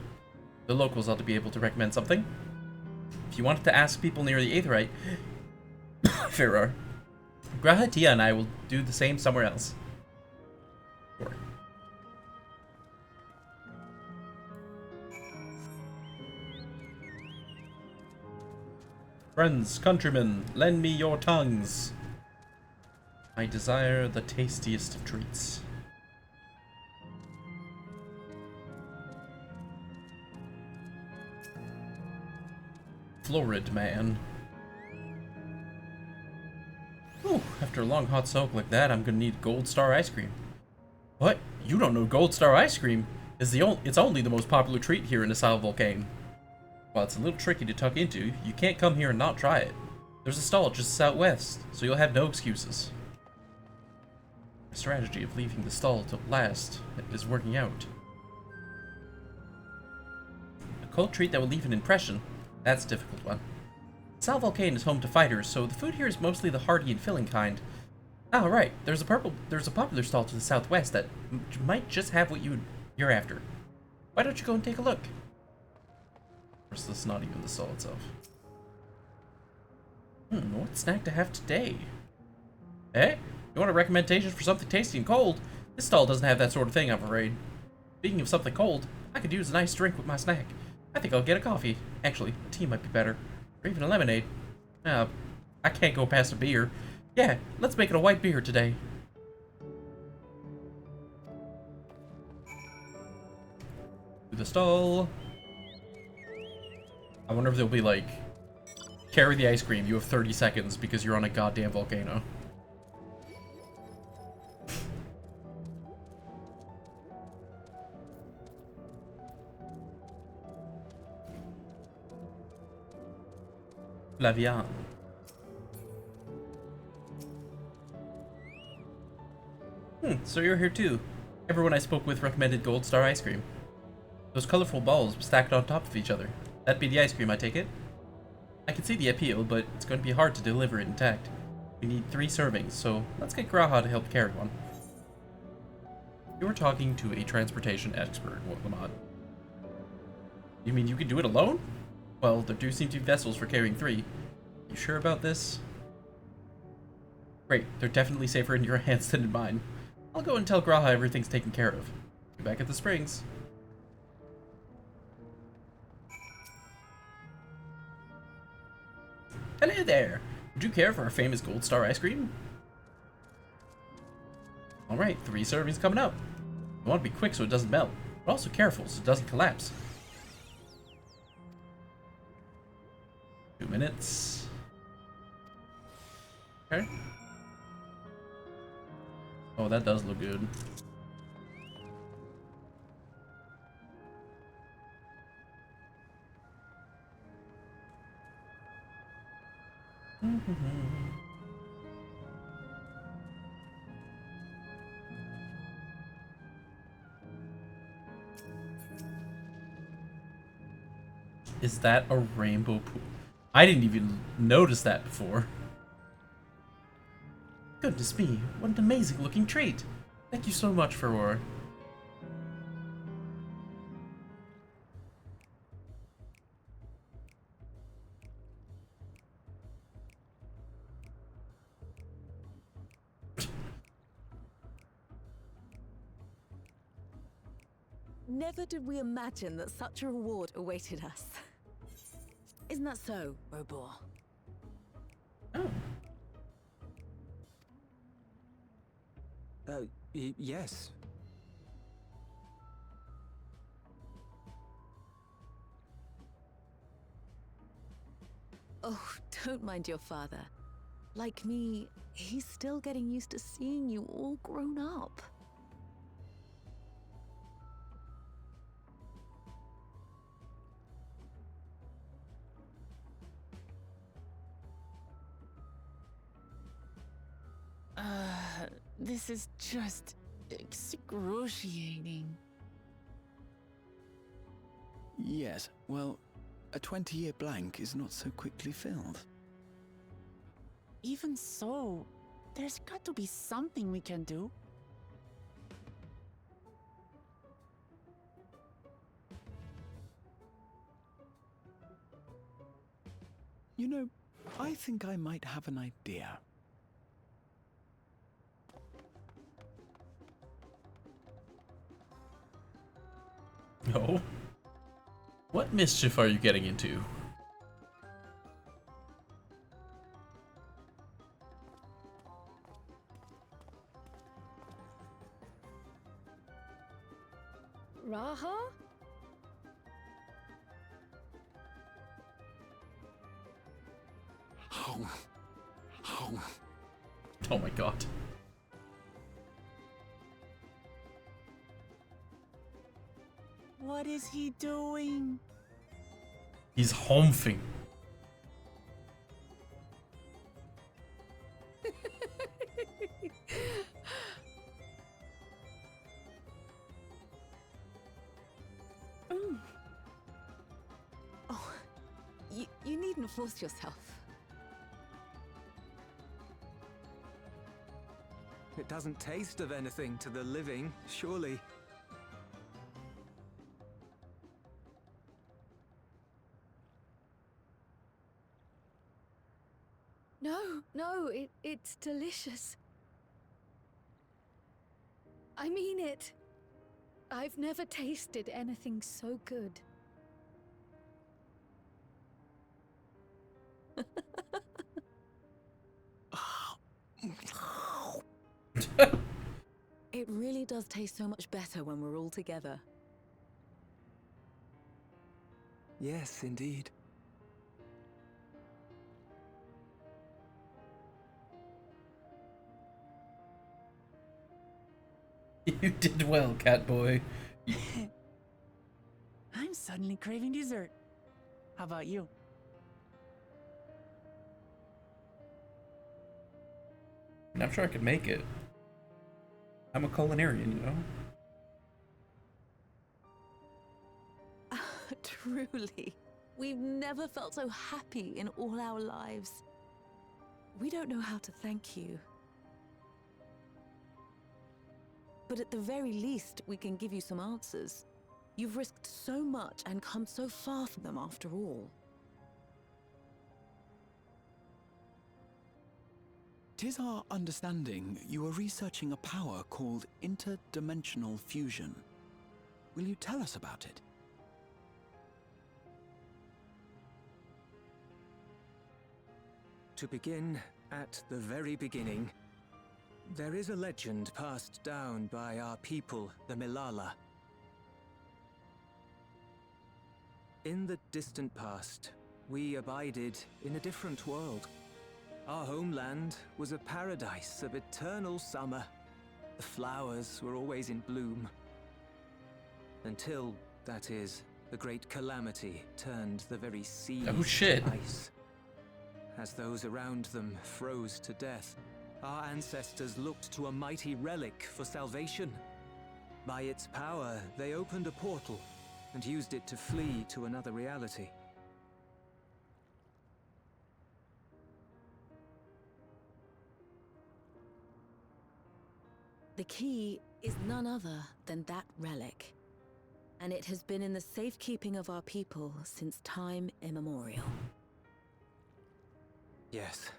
The locals ought to be able to recommend something. If you wanted to ask people near the Aetherite, Ferrar, Graha, Tia, and I will do the same somewhere else. Sure. Friends, countrymen, lend me your tongues. I desire the tastiest of treats. Florid man. Whew, after a long hot soak like that, I'm gonna need Gold Star ice cream. What? You don't know Gold Star ice cream? It's only the most popular treat here in the South Volcane. While it's a little tricky to tuck into, you can't come here and not try it. There's a stall just southwest, so you'll have no excuses. The strategy of leaving the stall till last is working out. A cold treat that will leave an impression. That's a difficult one. South Volcane is home to fighters, so the food here is mostly the hearty and filling kind. Ah, right. There's a popular stall to the southwest that might just have what you're after. Why don't you go and take a look? Of course, this is not even the stall itself. What snack to have today? Eh? You want a recommendation for something tasty and cold? This stall doesn't have that sort of thing, I'm afraid. Speaking of something cold, I could use a nice drink with my snack. I think I'll get a coffee. Actually, a tea might be better. Or even a lemonade. I can't go past a beer. Yeah, let's make it a white beer today. To the stall. I wonder if they'll be like, carry the ice cream, you have 30 seconds because you're on a goddamn volcano. Flavian. So you're here too. Everyone I spoke with recommended Gold Star ice cream. Those colorful balls stacked on top of each other. That'd be the ice cream, I take it? I can see the appeal, but it's going to be hard to deliver it intact. We need 3 servings, so let's get Graha to help carry one. You were talking to a transportation expert, Lamont. You mean you can do it alone? Well, there do seem to be vessels for carrying 3. You sure about this? Great, they're definitely safer in your hands than in mine. I'll go and tell Graha everything's taken care of. Be back at the springs. Hello there! Would you care for our famous Gold Star ice cream? Alright, 3 servings coming up. I want to be quick so it doesn't melt, but also careful so it doesn't collapse. 2 minutes. Okay. Oh, that does look good. Is that a rainbow pool? I didn't even notice that before. Goodness me, what an amazing looking treat. Thank you so much, Ferrar. Never did we imagine that such a reward awaited us. Isn't that so, Robor? Oh. Yes. Oh, don't mind your father. Like me, he's still getting used to seeing you all grown up. This is just excruciating. Yes, well, a 20-year blank is not so quickly filled. Even so, there's got to be something we can do. You know, I think I might have an idea. No. What mischief are you getting into? Raha? Oh my god. What is he doing? He's homfing. Oh, you needn't force yourself. It doesn't taste of anything to the living, surely. No, it's delicious. I mean it. I've never tasted anything so good. It really does taste so much better when we're all together. Yes, indeed. You did well, cat boy. I'm suddenly craving dessert. How about you? I'm sure I could make it. I'm a culinarian, you know? Truly, we've never felt so happy in all our lives. We don't know how to thank you. But at the very least, we can give you some answers. You've risked so much and come so far from them after all. 'Tis our understanding you are researching a power called interdimensional fusion. Will you tell us about it? To begin at the very beginning, there is a legend passed down by our people, the Milala. In the distant past, we abided in a different world. Our homeland was a paradise of eternal summer. The flowers were always in bloom. Until, that is, the great calamity turned the very seas to ice. As those around them froze to death, our ancestors looked to a mighty relic for salvation. By its power, they opened a portal and used it to flee to another reality. The key is none other than that relic, and it has been in the safekeeping of our people since time immemorial. Yes.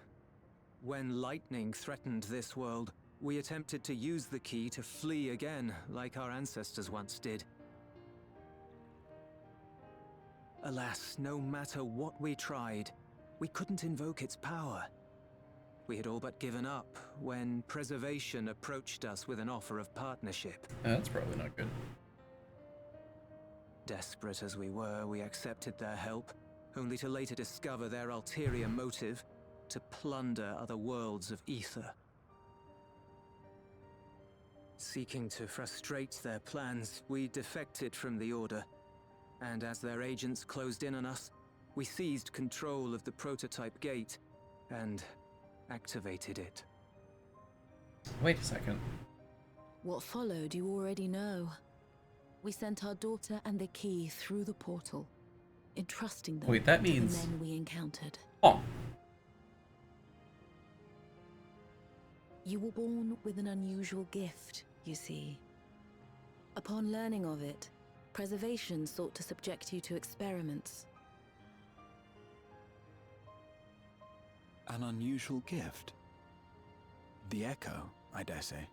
When lightning threatened this world, we attempted to use the key to flee again, like our ancestors once did. Alas, no matter what we tried, we couldn't invoke its power. We had all but given up when Preservation approached us with an offer of partnership. That's probably not good. Desperate as we were, we accepted their help, only to later discover their ulterior motive: to plunder other worlds of ether. Seeking to frustrate their plans, we defected from the Order, and as their agents closed in on us, we seized control of the prototype gate and activated it. Wait a second. What followed you already know. We sent our daughter and the key through the portal, entrusting them Wait, that to means... the men we encountered. Oh. You were born with an unusual gift, you see. Upon learning of it, Preservation sought to subject you to experiments. An unusual gift? The Echo, I dare say.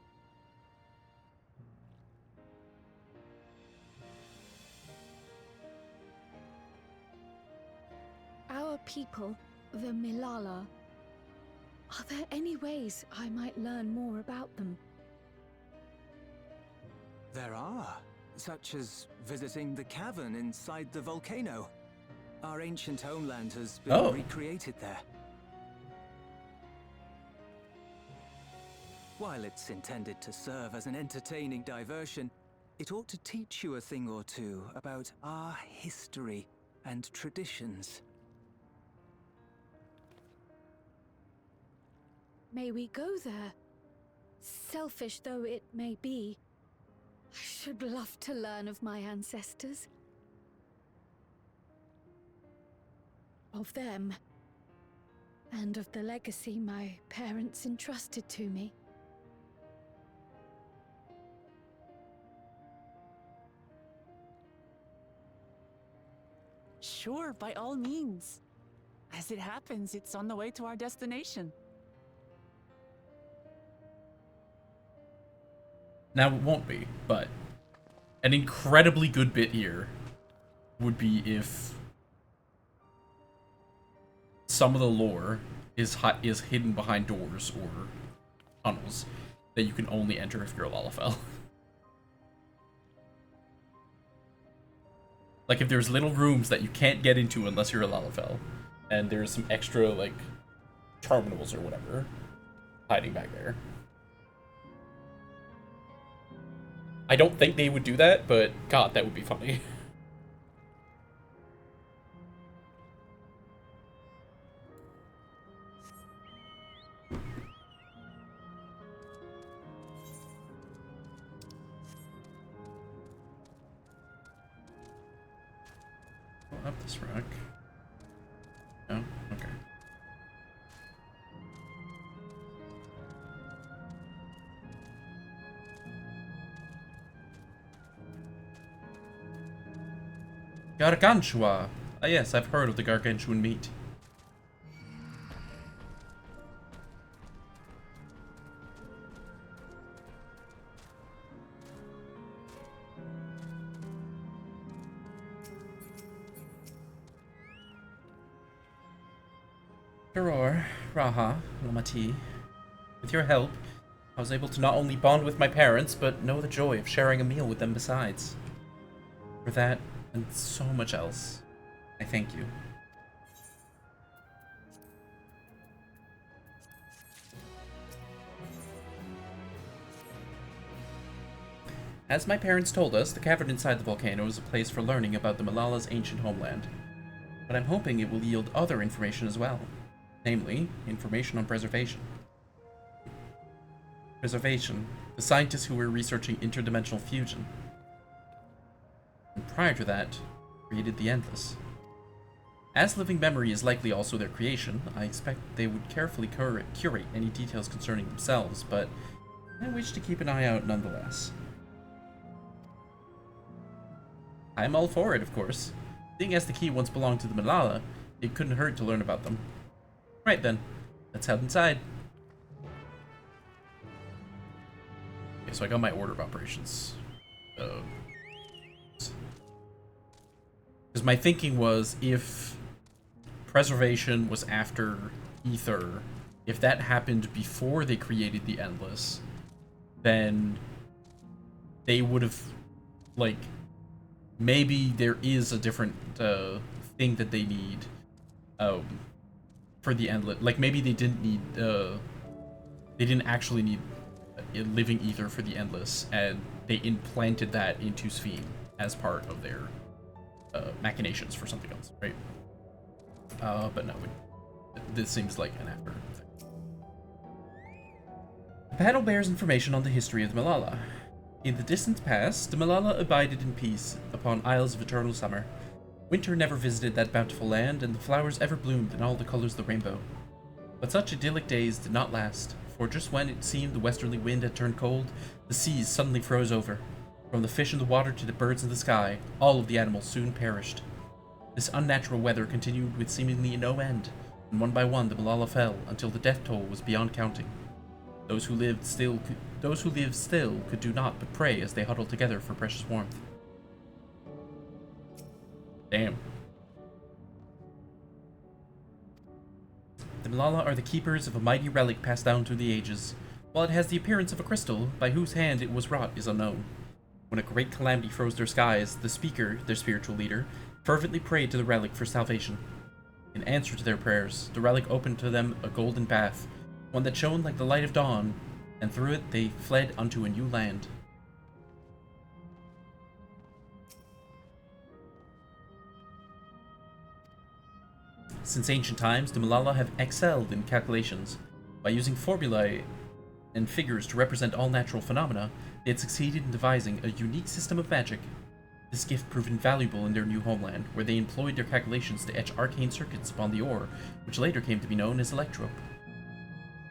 Our people, the Milala. Are there any ways I might learn more about them? There are, such as visiting the cavern inside the volcano. Our ancient homeland has been recreated there. While it's intended to serve as an entertaining diversion, it ought to teach you a thing or two about our history and traditions. May we go there? Selfish though it may be, I should love to learn of my ancestors. Of them. And of the legacy my parents entrusted to me. Sure, by all means. As it happens, it's on the way to our destination. Now, it won't be, but an incredibly good bit here would be if some of the lore is hidden behind doors or tunnels that you can only enter if you're a Lalafell. Like, if there's little rooms that you can't get into unless you're a Lalafell, and there's some extra, like, terminals or whatever hiding back there. I don't think they would do that, but God, that would be funny. Up this rock. Oh, okay. Gargantua! Ah yes, I've heard of the gargantuan meat. Duror, Raha, Lamati, with your help, I was able to not only bond with my parents, but know the joy of sharing a meal with them besides. For that, and so much else, I thank you. As my parents told us, the cavern inside the volcano is a place for learning about the Malala's ancient homeland. But I'm hoping it will yield other information as well. Namely, information on preservation. Preservation, the scientists who were researching interdimensional fusion. And prior to that, created the Endless. As living memory is likely also their creation, I expect they would carefully curate any details concerning themselves, but I wish to keep an eye out nonetheless. I'm all for it, of course. Seeing as the key once belonged to the Malala, it couldn't hurt to learn about them. Right then, let's head inside. Okay, so I got my order of operations. Because my thinking was, if preservation was after Ether, if that happened before they created the Endless, then they would have, like, maybe there is a different thing that they need for the Endless. Like, maybe they didn't need, they didn't actually need living Ether for the Endless, and they implanted that into Sphene as part of their machinations for something else, right? But no, this seems like an after thing. The panel bears information on the history of the Malala. In the distant past, the Malala abided in peace upon isles of eternal summer. Winter never visited that bountiful land, and the flowers ever bloomed in all the colors of the rainbow. But such idyllic days did not last, for just when it seemed the westerly wind had turned cold, the seas suddenly froze over. From the fish in the water to the birds in the sky, all of the animals soon perished. This unnatural weather continued with seemingly no end, and one by one the Malala fell until the death toll was beyond counting. Those who lived still could do naught but pray as they huddled together for precious warmth. Damn. The Malala are the keepers of a mighty relic passed down through the ages. While it has the appearance of a crystal, by whose hand it was wrought is unknown. When a great calamity froze their skies, the speaker, their spiritual leader, fervently prayed to the relic for salvation. In answer to their prayers, the relic opened to them a golden path, one that shone like the light of dawn, and through it they fled unto a new land. Since ancient times, the Malala have excelled in calculations. By using formulae and figures to represent all natural phenomena, they had succeeded in devising a unique system of magic. This gift proved invaluable in their new homeland, where they employed their calculations to etch arcane circuits upon the ore, which later came to be known as electrope.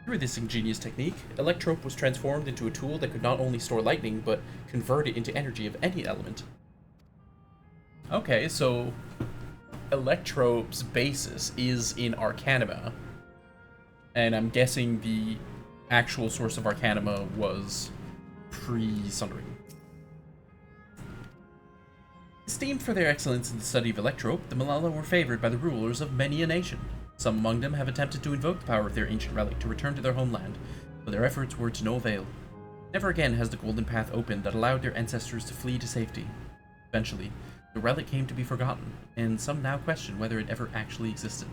Through this ingenious technique, electrope was transformed into a tool that could not only store lightning, but convert it into energy of any element. Okay, so electrope's basis is in Arcanima, and I'm guessing the actual source of Arcanima was pre-Sundering. Esteemed for their excellence in the study of electrope, the Malala were favored by the rulers of many a nation. Some among them have attempted to invoke the power of their ancient relic to return to their homeland, but their efforts were to no avail. Never again has the golden path opened that allowed their ancestors to flee to safety. Eventually, the relic came to be forgotten, and some now question whether it ever actually existed.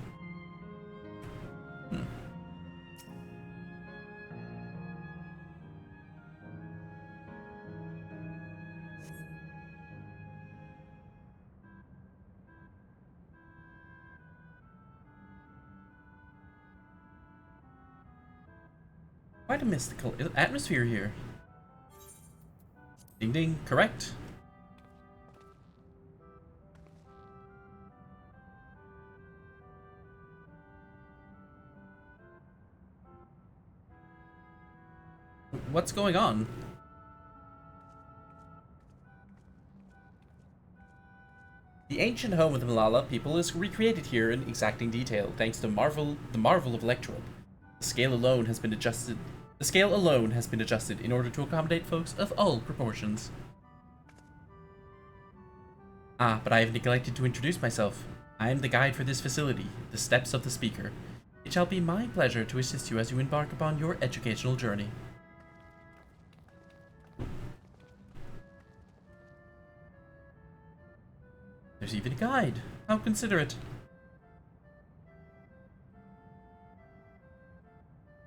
Quite a mystical atmosphere here. Ding ding, correct. What's going on? The ancient home of the Malala people is recreated here in exacting detail, thanks to the marvel of electrope. The scale alone has been adjusted in order to accommodate folks of all proportions. Ah, but I have neglected to introduce myself. I am the guide for this facility, the Steps of the Speaker. It shall be my pleasure to assist you as you embark upon your educational journey. There's even a guide. How considerate.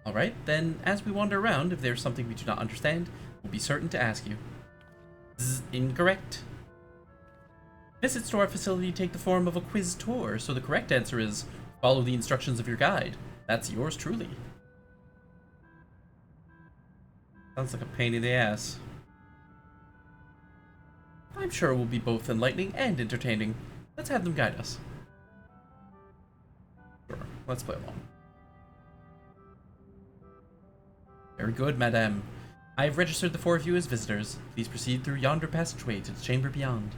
Alright, then as we wander around, if there's something we do not understand, we'll be certain to ask you. Incorrect. Visits to our facility take the form of a quiz tour, so the correct answer is follow the instructions of your guide. That's yours truly. Sounds like a pain in the ass. I'm sure it will be both enlightening and entertaining. Let's have them guide us. Sure, let's play along. Very good, madame. I have registered the four of you as visitors. Please proceed through yonder passageway to the chamber beyond.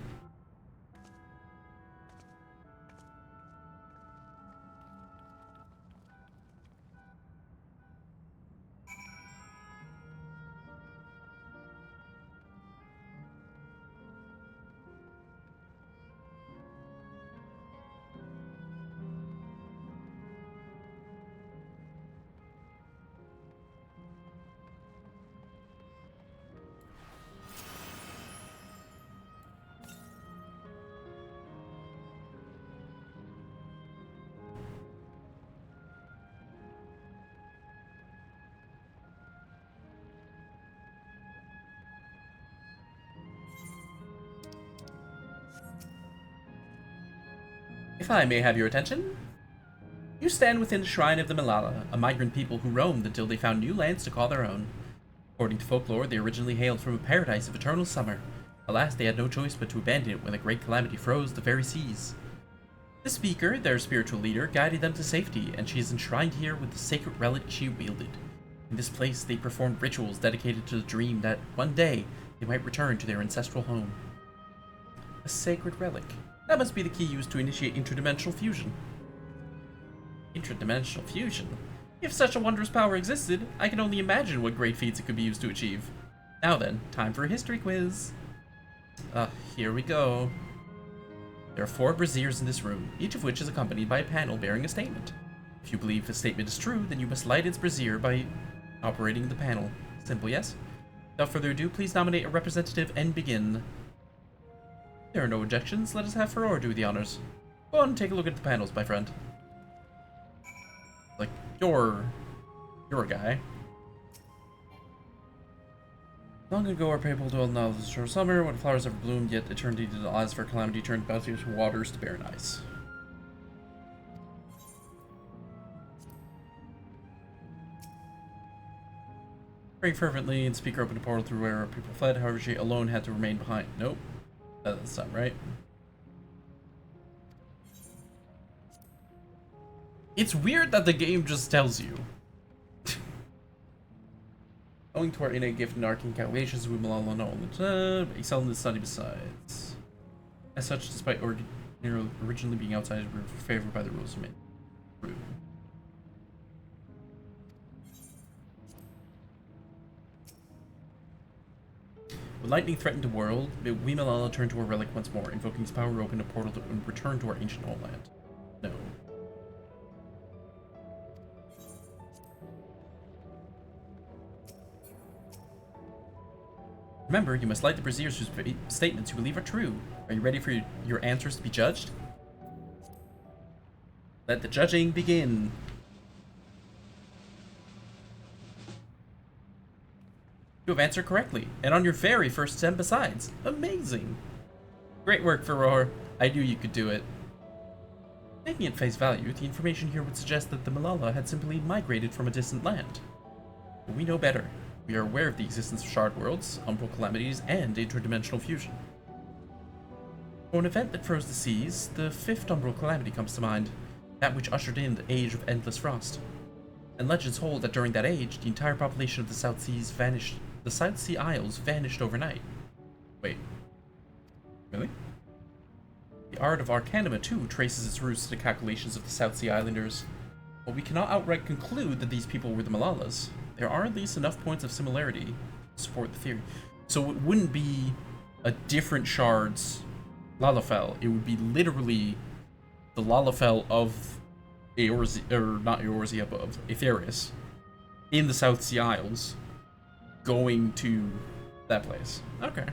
If I may have your attention, you stand within the shrine of the Malala, a migrant people who roamed until they found new lands to call their own. According to folklore, they originally hailed from a paradise of eternal summer. Alas, they had no choice but to abandon it when a great calamity froze the very seas. The speaker, their spiritual leader, guided them to safety, and she is enshrined here with the sacred relic she wielded. In this place, they performed rituals dedicated to the dream that, one day, they might return to their ancestral home. A sacred relic. That must be the key used to initiate interdimensional fusion. Interdimensional fusion? If such a wondrous power existed, I can only imagine what great feats it could be used to achieve. Now then, time for a history quiz. Here we go. There are 4 braziers in this room, each of which is accompanied by a panel bearing a statement. If you believe the statement is true, then you must light its brazier by operating the panel. Simple, yes? Without further ado, please nominate a representative and begin. There are no objections. Let us have Furore do the honors. Go on and take a look at the panels, my friend. Like, you're a guy. Long ago, our people dwelled in the shore summer, when flowers ever bloomed, yet eternity did not last, for calamity turned bounteous waters to barren ice. Praying fervently, and speaker opened a portal through where our people fled, however she alone had to remain behind. Nope. That's not right. It's weird that the game just tells you. Owing to our innate gift in arcane calculations, we will all know all the time, but excel in the study besides. As such, despite originally being outsiders, we were favored by the rules of man. True. When lightning threatened the world, we Malala turned to our relic once more, invoking its power to open a portal and return to our ancient homeland. No. Remember, you must light the braziers whose statements you believe are true. Are you ready for your answers to be judged? Let the judging begin. You have answered correctly, and on your very first attempt besides. Amazing. Great work, Furore. I knew you could do it. Taking at face value, the information here would suggest that the Malala had simply migrated from a distant land. But we know better. We are aware of the existence of shard worlds, umbral calamities, and interdimensional fusion. For an event that froze the seas, the 5th umbral calamity comes to mind, that which ushered in the Age of Endless Frost. And legends hold that during that age, the entire population of the South Sea Isles vanished overnight. Wait. Really? The art of Arcanima, too, traces its roots to the calculations of the South Sea Islanders. But we cannot outright conclude that these people were the Malalas. There are at least enough points of similarity to support the theory. So it wouldn't be a different shard's Lalafell. It would be literally the Lalafell of Eorzea, or not Eorzea, but of Aetherius in the South Sea Isles going to that place. Okay.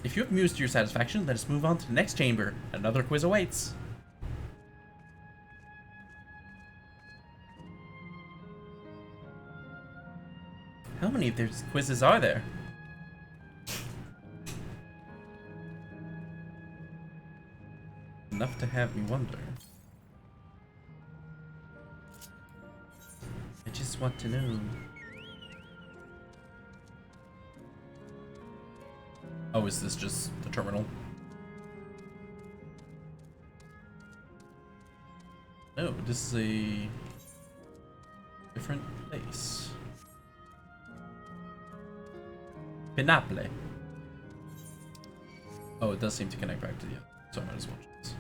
If you have mused to your satisfaction, let us move on to the next chamber. Another quiz awaits. How many of these quizzes are there? Enough to have me wonder. I just want to know. Oh, is this just the terminal? No, this is a different place. Pinaple. Oh, it does seem to connect back to the other, so I might as well choose.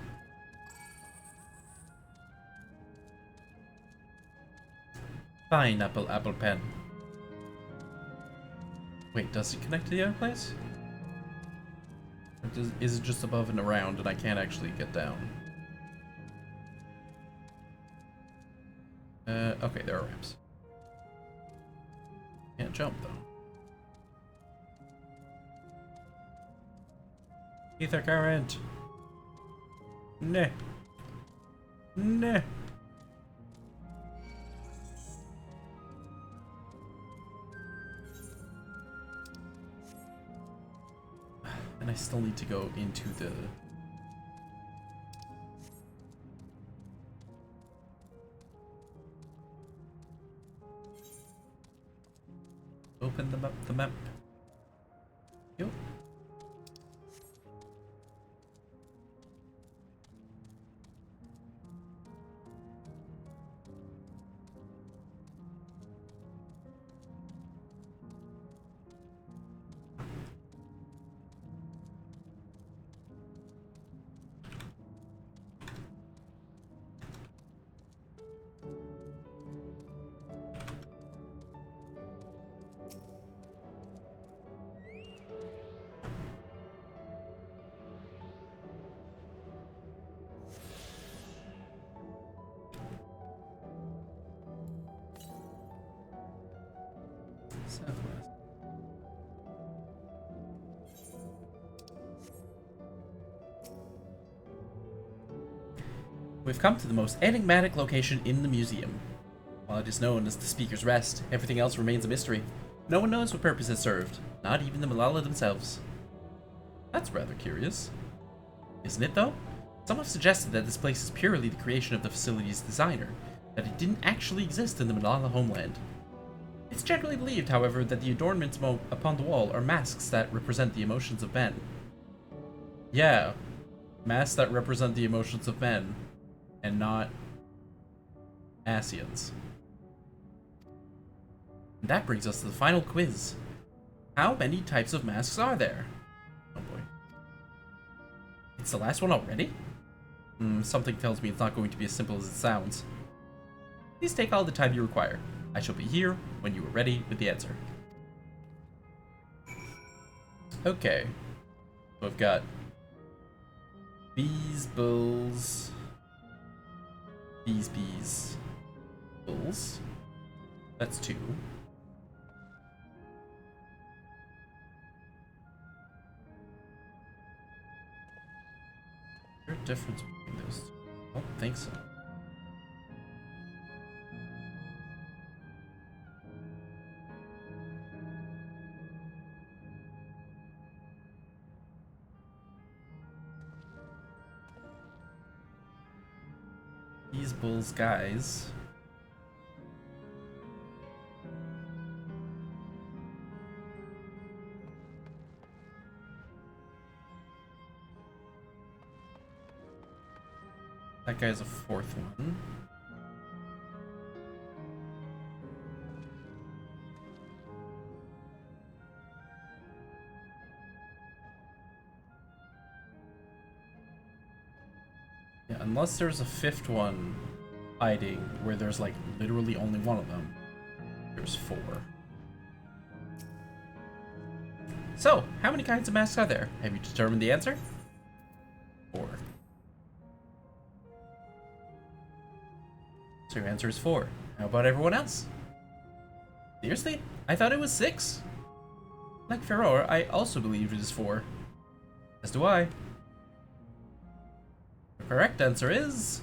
Pineapple apple pen. Wait, does it connect to the other place? Or is it just above and around and I can't actually get down? Okay, there are ramps. Can't jump though. Ether current. Nah. Nah. And I still need to go into the... Open the map. Yo. Southwest. We've come to the most enigmatic location in the museum. While it is known as the Speaker's Rest, everything else remains a mystery. No one knows what purpose it served, not even the Malala themselves. That's rather curious. Isn't it, though? Some have suggested that this place is purely the creation of the facility's designer, that it didn't actually exist in the Malala homeland. It's generally believed, however, that the adornments upon the wall are masks that represent the emotions of men. Yeah, masks that represent the emotions of men, and not Asians. And that brings us to the final quiz. How many types of masks are there? Oh boy. It's the last one already? Something tells me it's not going to be as simple as it sounds. Please take all the time you require. I shall be here when you are ready with the answer. Okay. So I've got bees, bulls, bees, bulls. That's 2. Is there a difference between those two? I don't think so. These bulls, guys. That guy's a 4th one. Yeah, unless there's a 5th one hiding where there's like literally only one of them. There's 4. So, how many kinds of masks are there? Have you determined the answer? 4. So your answer is 4. How about everyone else? Seriously? I thought it was 6. Like Ferror, I also believe it is 4. As do I. The correct answer is...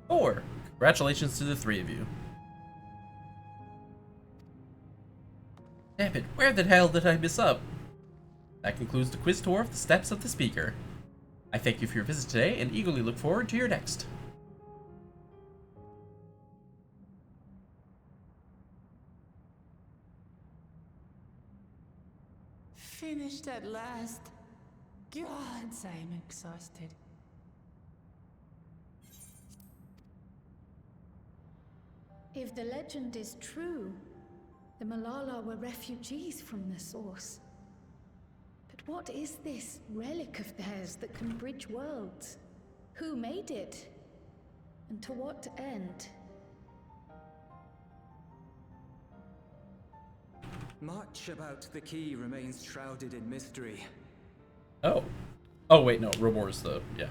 4. Congratulations to the 3 of you. Damn it, where the hell did I miss up? That concludes the quiz tour of the Steps of the Speaker. I thank you for your visit today and eagerly look forward to your next. Finished at last. Gods, I'm exhausted. If the legend is true, the Malala were refugees from the source. But what is this relic of theirs that can bridge worlds? Who made it? And to what end? Much about the key remains shrouded in mystery. Oh. Oh, wait, no. Robor's the... yeah.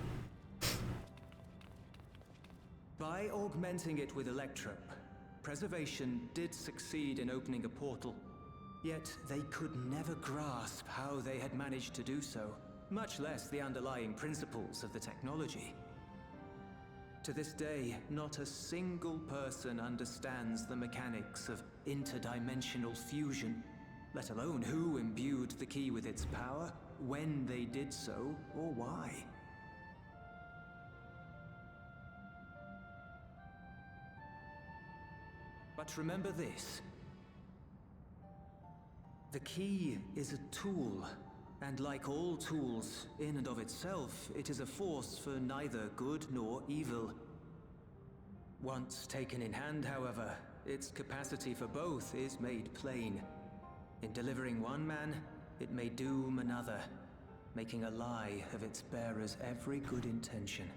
By augmenting it with Electrum, Preservation did succeed in opening a portal. Yet they could never grasp how they had managed to do so, much less the underlying principles of the technology. To this day, not a single person understands the mechanics of interdimensional fusion, let alone who imbued the key with its power, when they did so, or why. But remember this. The key is a tool, and like all tools, in and of itself, it is a force for neither good nor evil. Once taken in hand, however, its capacity for both is made plain. In delivering one man, it may doom another, making a lie of its bearer's every good intention.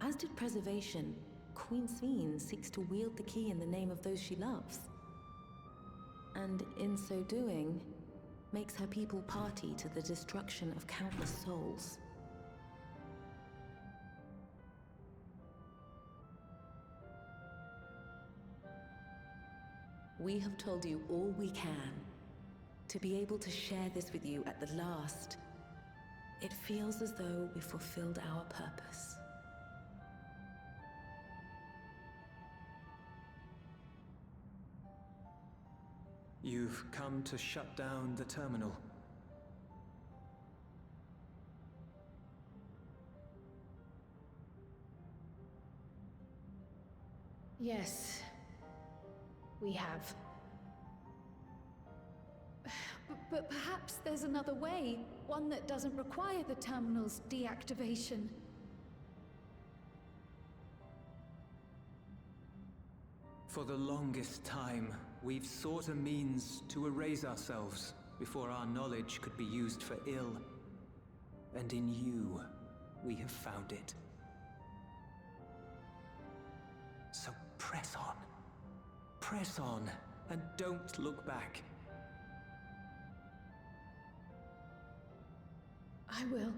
As did Preservation, Queen Sveen seeks to wield the key in the name of those she loves. And in so doing, makes her people party to the destruction of countless souls. We have told you all we can. To be able to share this with you at the last, it feels as though we fulfilled our purpose. You've come to shut down the terminal. Yes, we have. But perhaps there's another way, one that doesn't require the terminal's deactivation. For the longest time, we've sought a means to erase ourselves before our knowledge could be used for ill. And in you, we have found it. So press on. Press on, and don't look back. I will.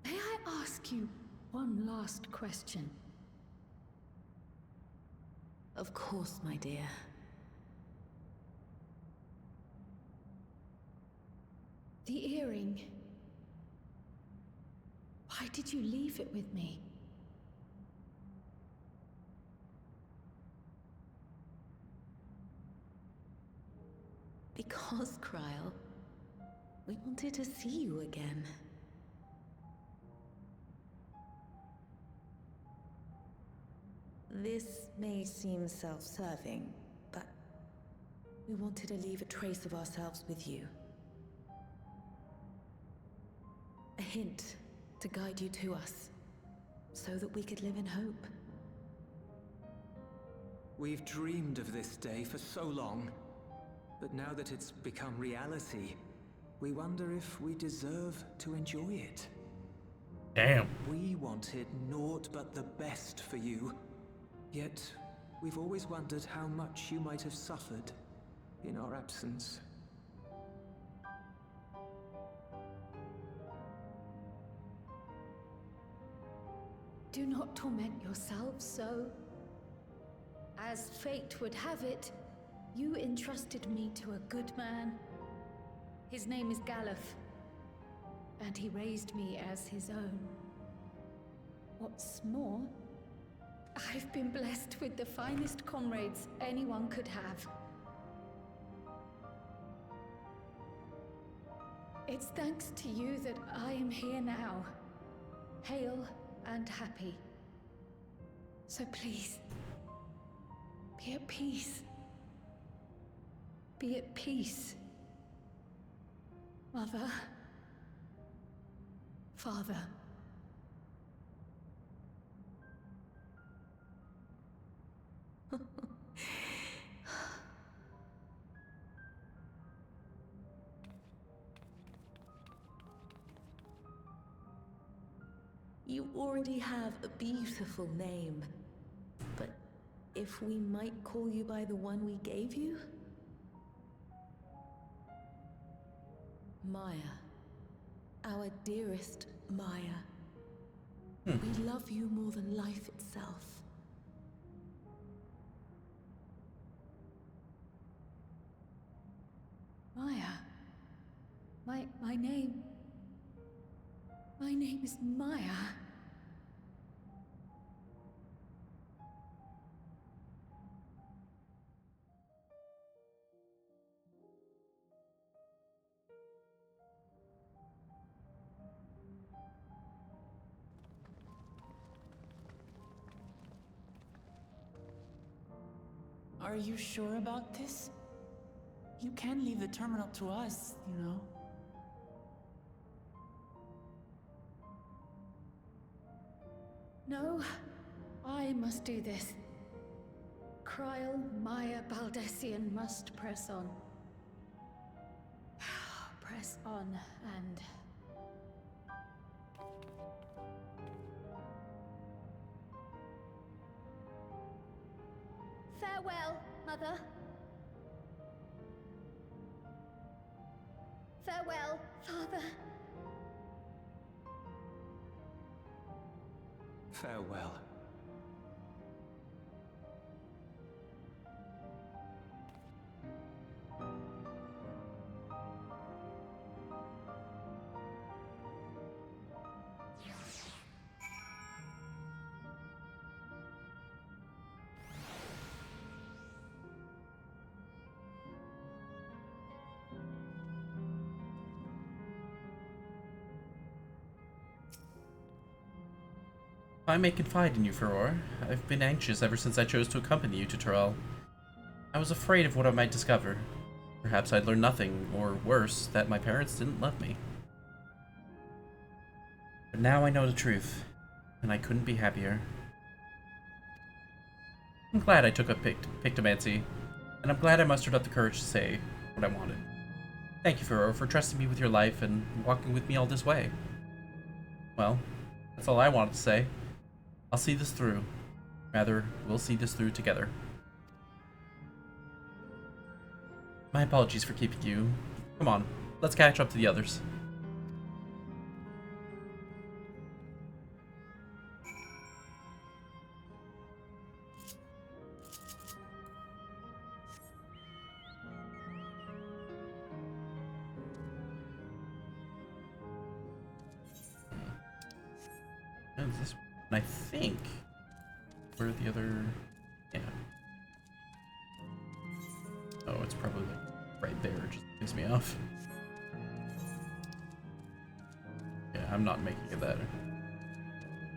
May I ask you one last question? Of course, my dear. The earring. Why did you leave it with me? Because, Kryl, we wanted to see you again. This may seem self-serving, but we wanted to leave a trace of ourselves with you. A hint to guide you to us, so that we could live in hope. We've dreamed of this day for so long, but now that it's become reality, we wonder if we deserve to enjoy it. Damn. We wanted naught but the best for you, yet we've always wondered how much you might have suffered in our absence. Do not torment yourselves so. As fate would have it, you entrusted me to a good man. His name is Galuf, and he raised me as his own. What's more, I've been blessed with the finest comrades anyone could have. It's thanks to you that I am here now, hale and happy. So please, be at peace. Be at peace. Mother. Father. You already have a beautiful name, but if we might call you by the one we gave you? Maya. Our dearest Maya. We love you more than life itself. Maya. My name. My name is Maya. Are you sure about this? You can leave the terminal to us, you know. No, I must do this. Kryl, Maya, Baldessian must press on. Press on and... Farewell, Mother. Farewell, Father. Farewell. I may confide in you, Furor. I've been anxious ever since I chose to accompany you to Tural. I was afraid of what I might discover. Perhaps I'd learn nothing, or worse, that my parents didn't love me. But now I know the truth, and I couldn't be happier. I'm glad I took up Pictomancy, and I'm glad I mustered up the courage to say what I wanted. Thank you, Furor, for trusting me with your life and walking with me all this way. Well, that's all I wanted to say. I'll see this through. Rather, we'll see this through together. My apologies for keeping you. Come on, let's catch up to the others. And this, and I think where the other, yeah. Oh, it's probably like right there. It just pisses me off. Yeah, I'm not making it that.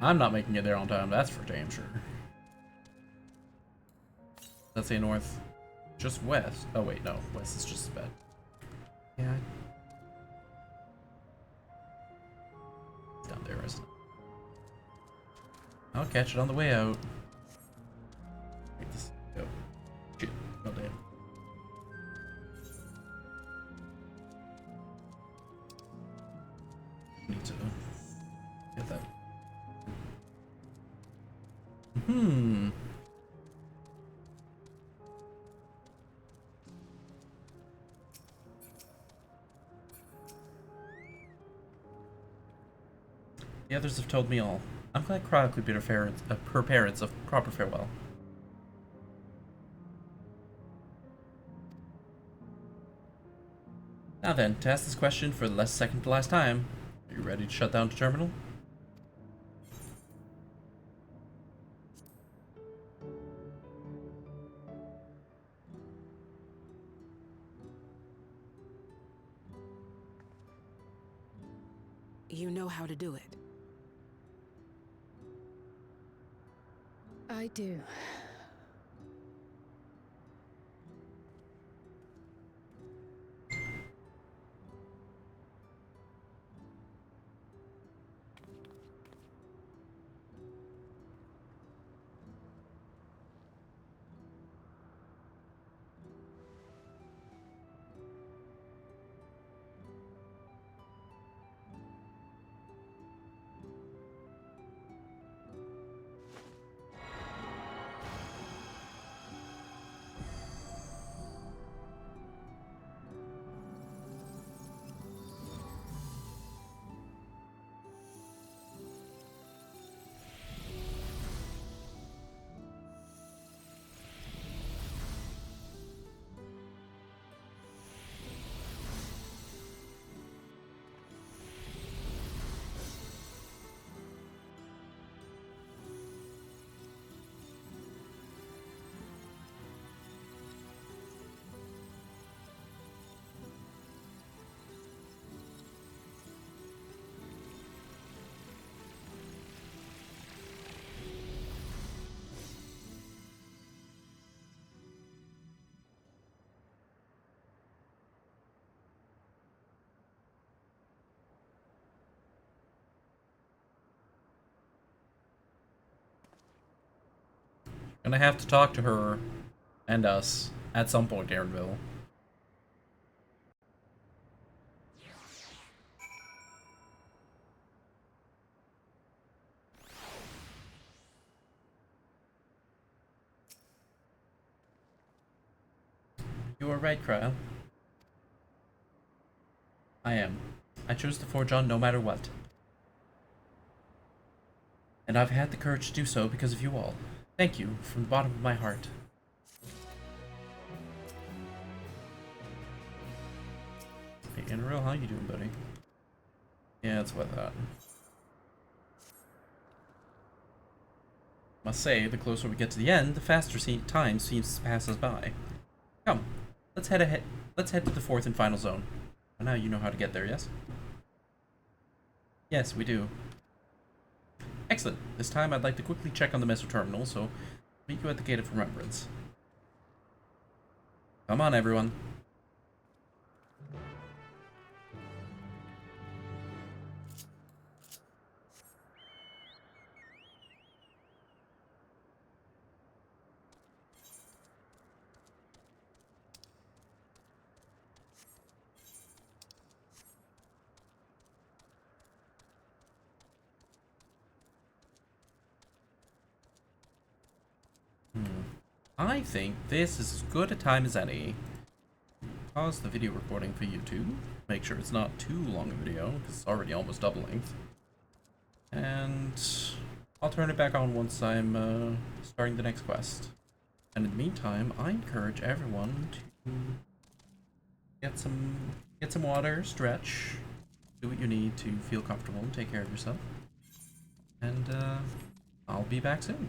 I'm not making it there on time. That's for damn sure. Let's say north, just west. Oh wait, no, west is just as bad. Yeah. It's down there, isn't it? I'll catch it on the way out. Wait, this go. Shit. Oh damn. Need to get that. The others have told me all. I'm glad Krog could bid her parents a proper farewell. Now then, to ask this question for the second to last time, are you ready to shut down the terminal? You know how to do it. I do. Gonna have to talk to her and us at some point, Aaronville. You are right, Cryle. I am. I chose to forge on no matter what. And I've had the courage to do so because of you all. Thank you from the bottom of my heart. Hey, Inreal, how you doing, buddy? Yeah, it's what that. Must say, the closer we get to the end, the faster time seems to pass us by. Come, let's head ahead. Let's head to the fourth and final zone. Now you know how to get there, yes? Yes, we do. Excellent. This time I'd like to quickly check on the Meso Terminal, so meet you at the Gate of Remembrance. Come on, everyone. I think this is as good a time as any. Pause the video recording for YouTube. Make sure it's not too long a video, because it's already almost double length. And I'll turn it back on once I'm starting the next quest. And in the meantime, I encourage everyone to get some water, stretch, do what you need to feel comfortable and take care of yourself. And I'll be back soon.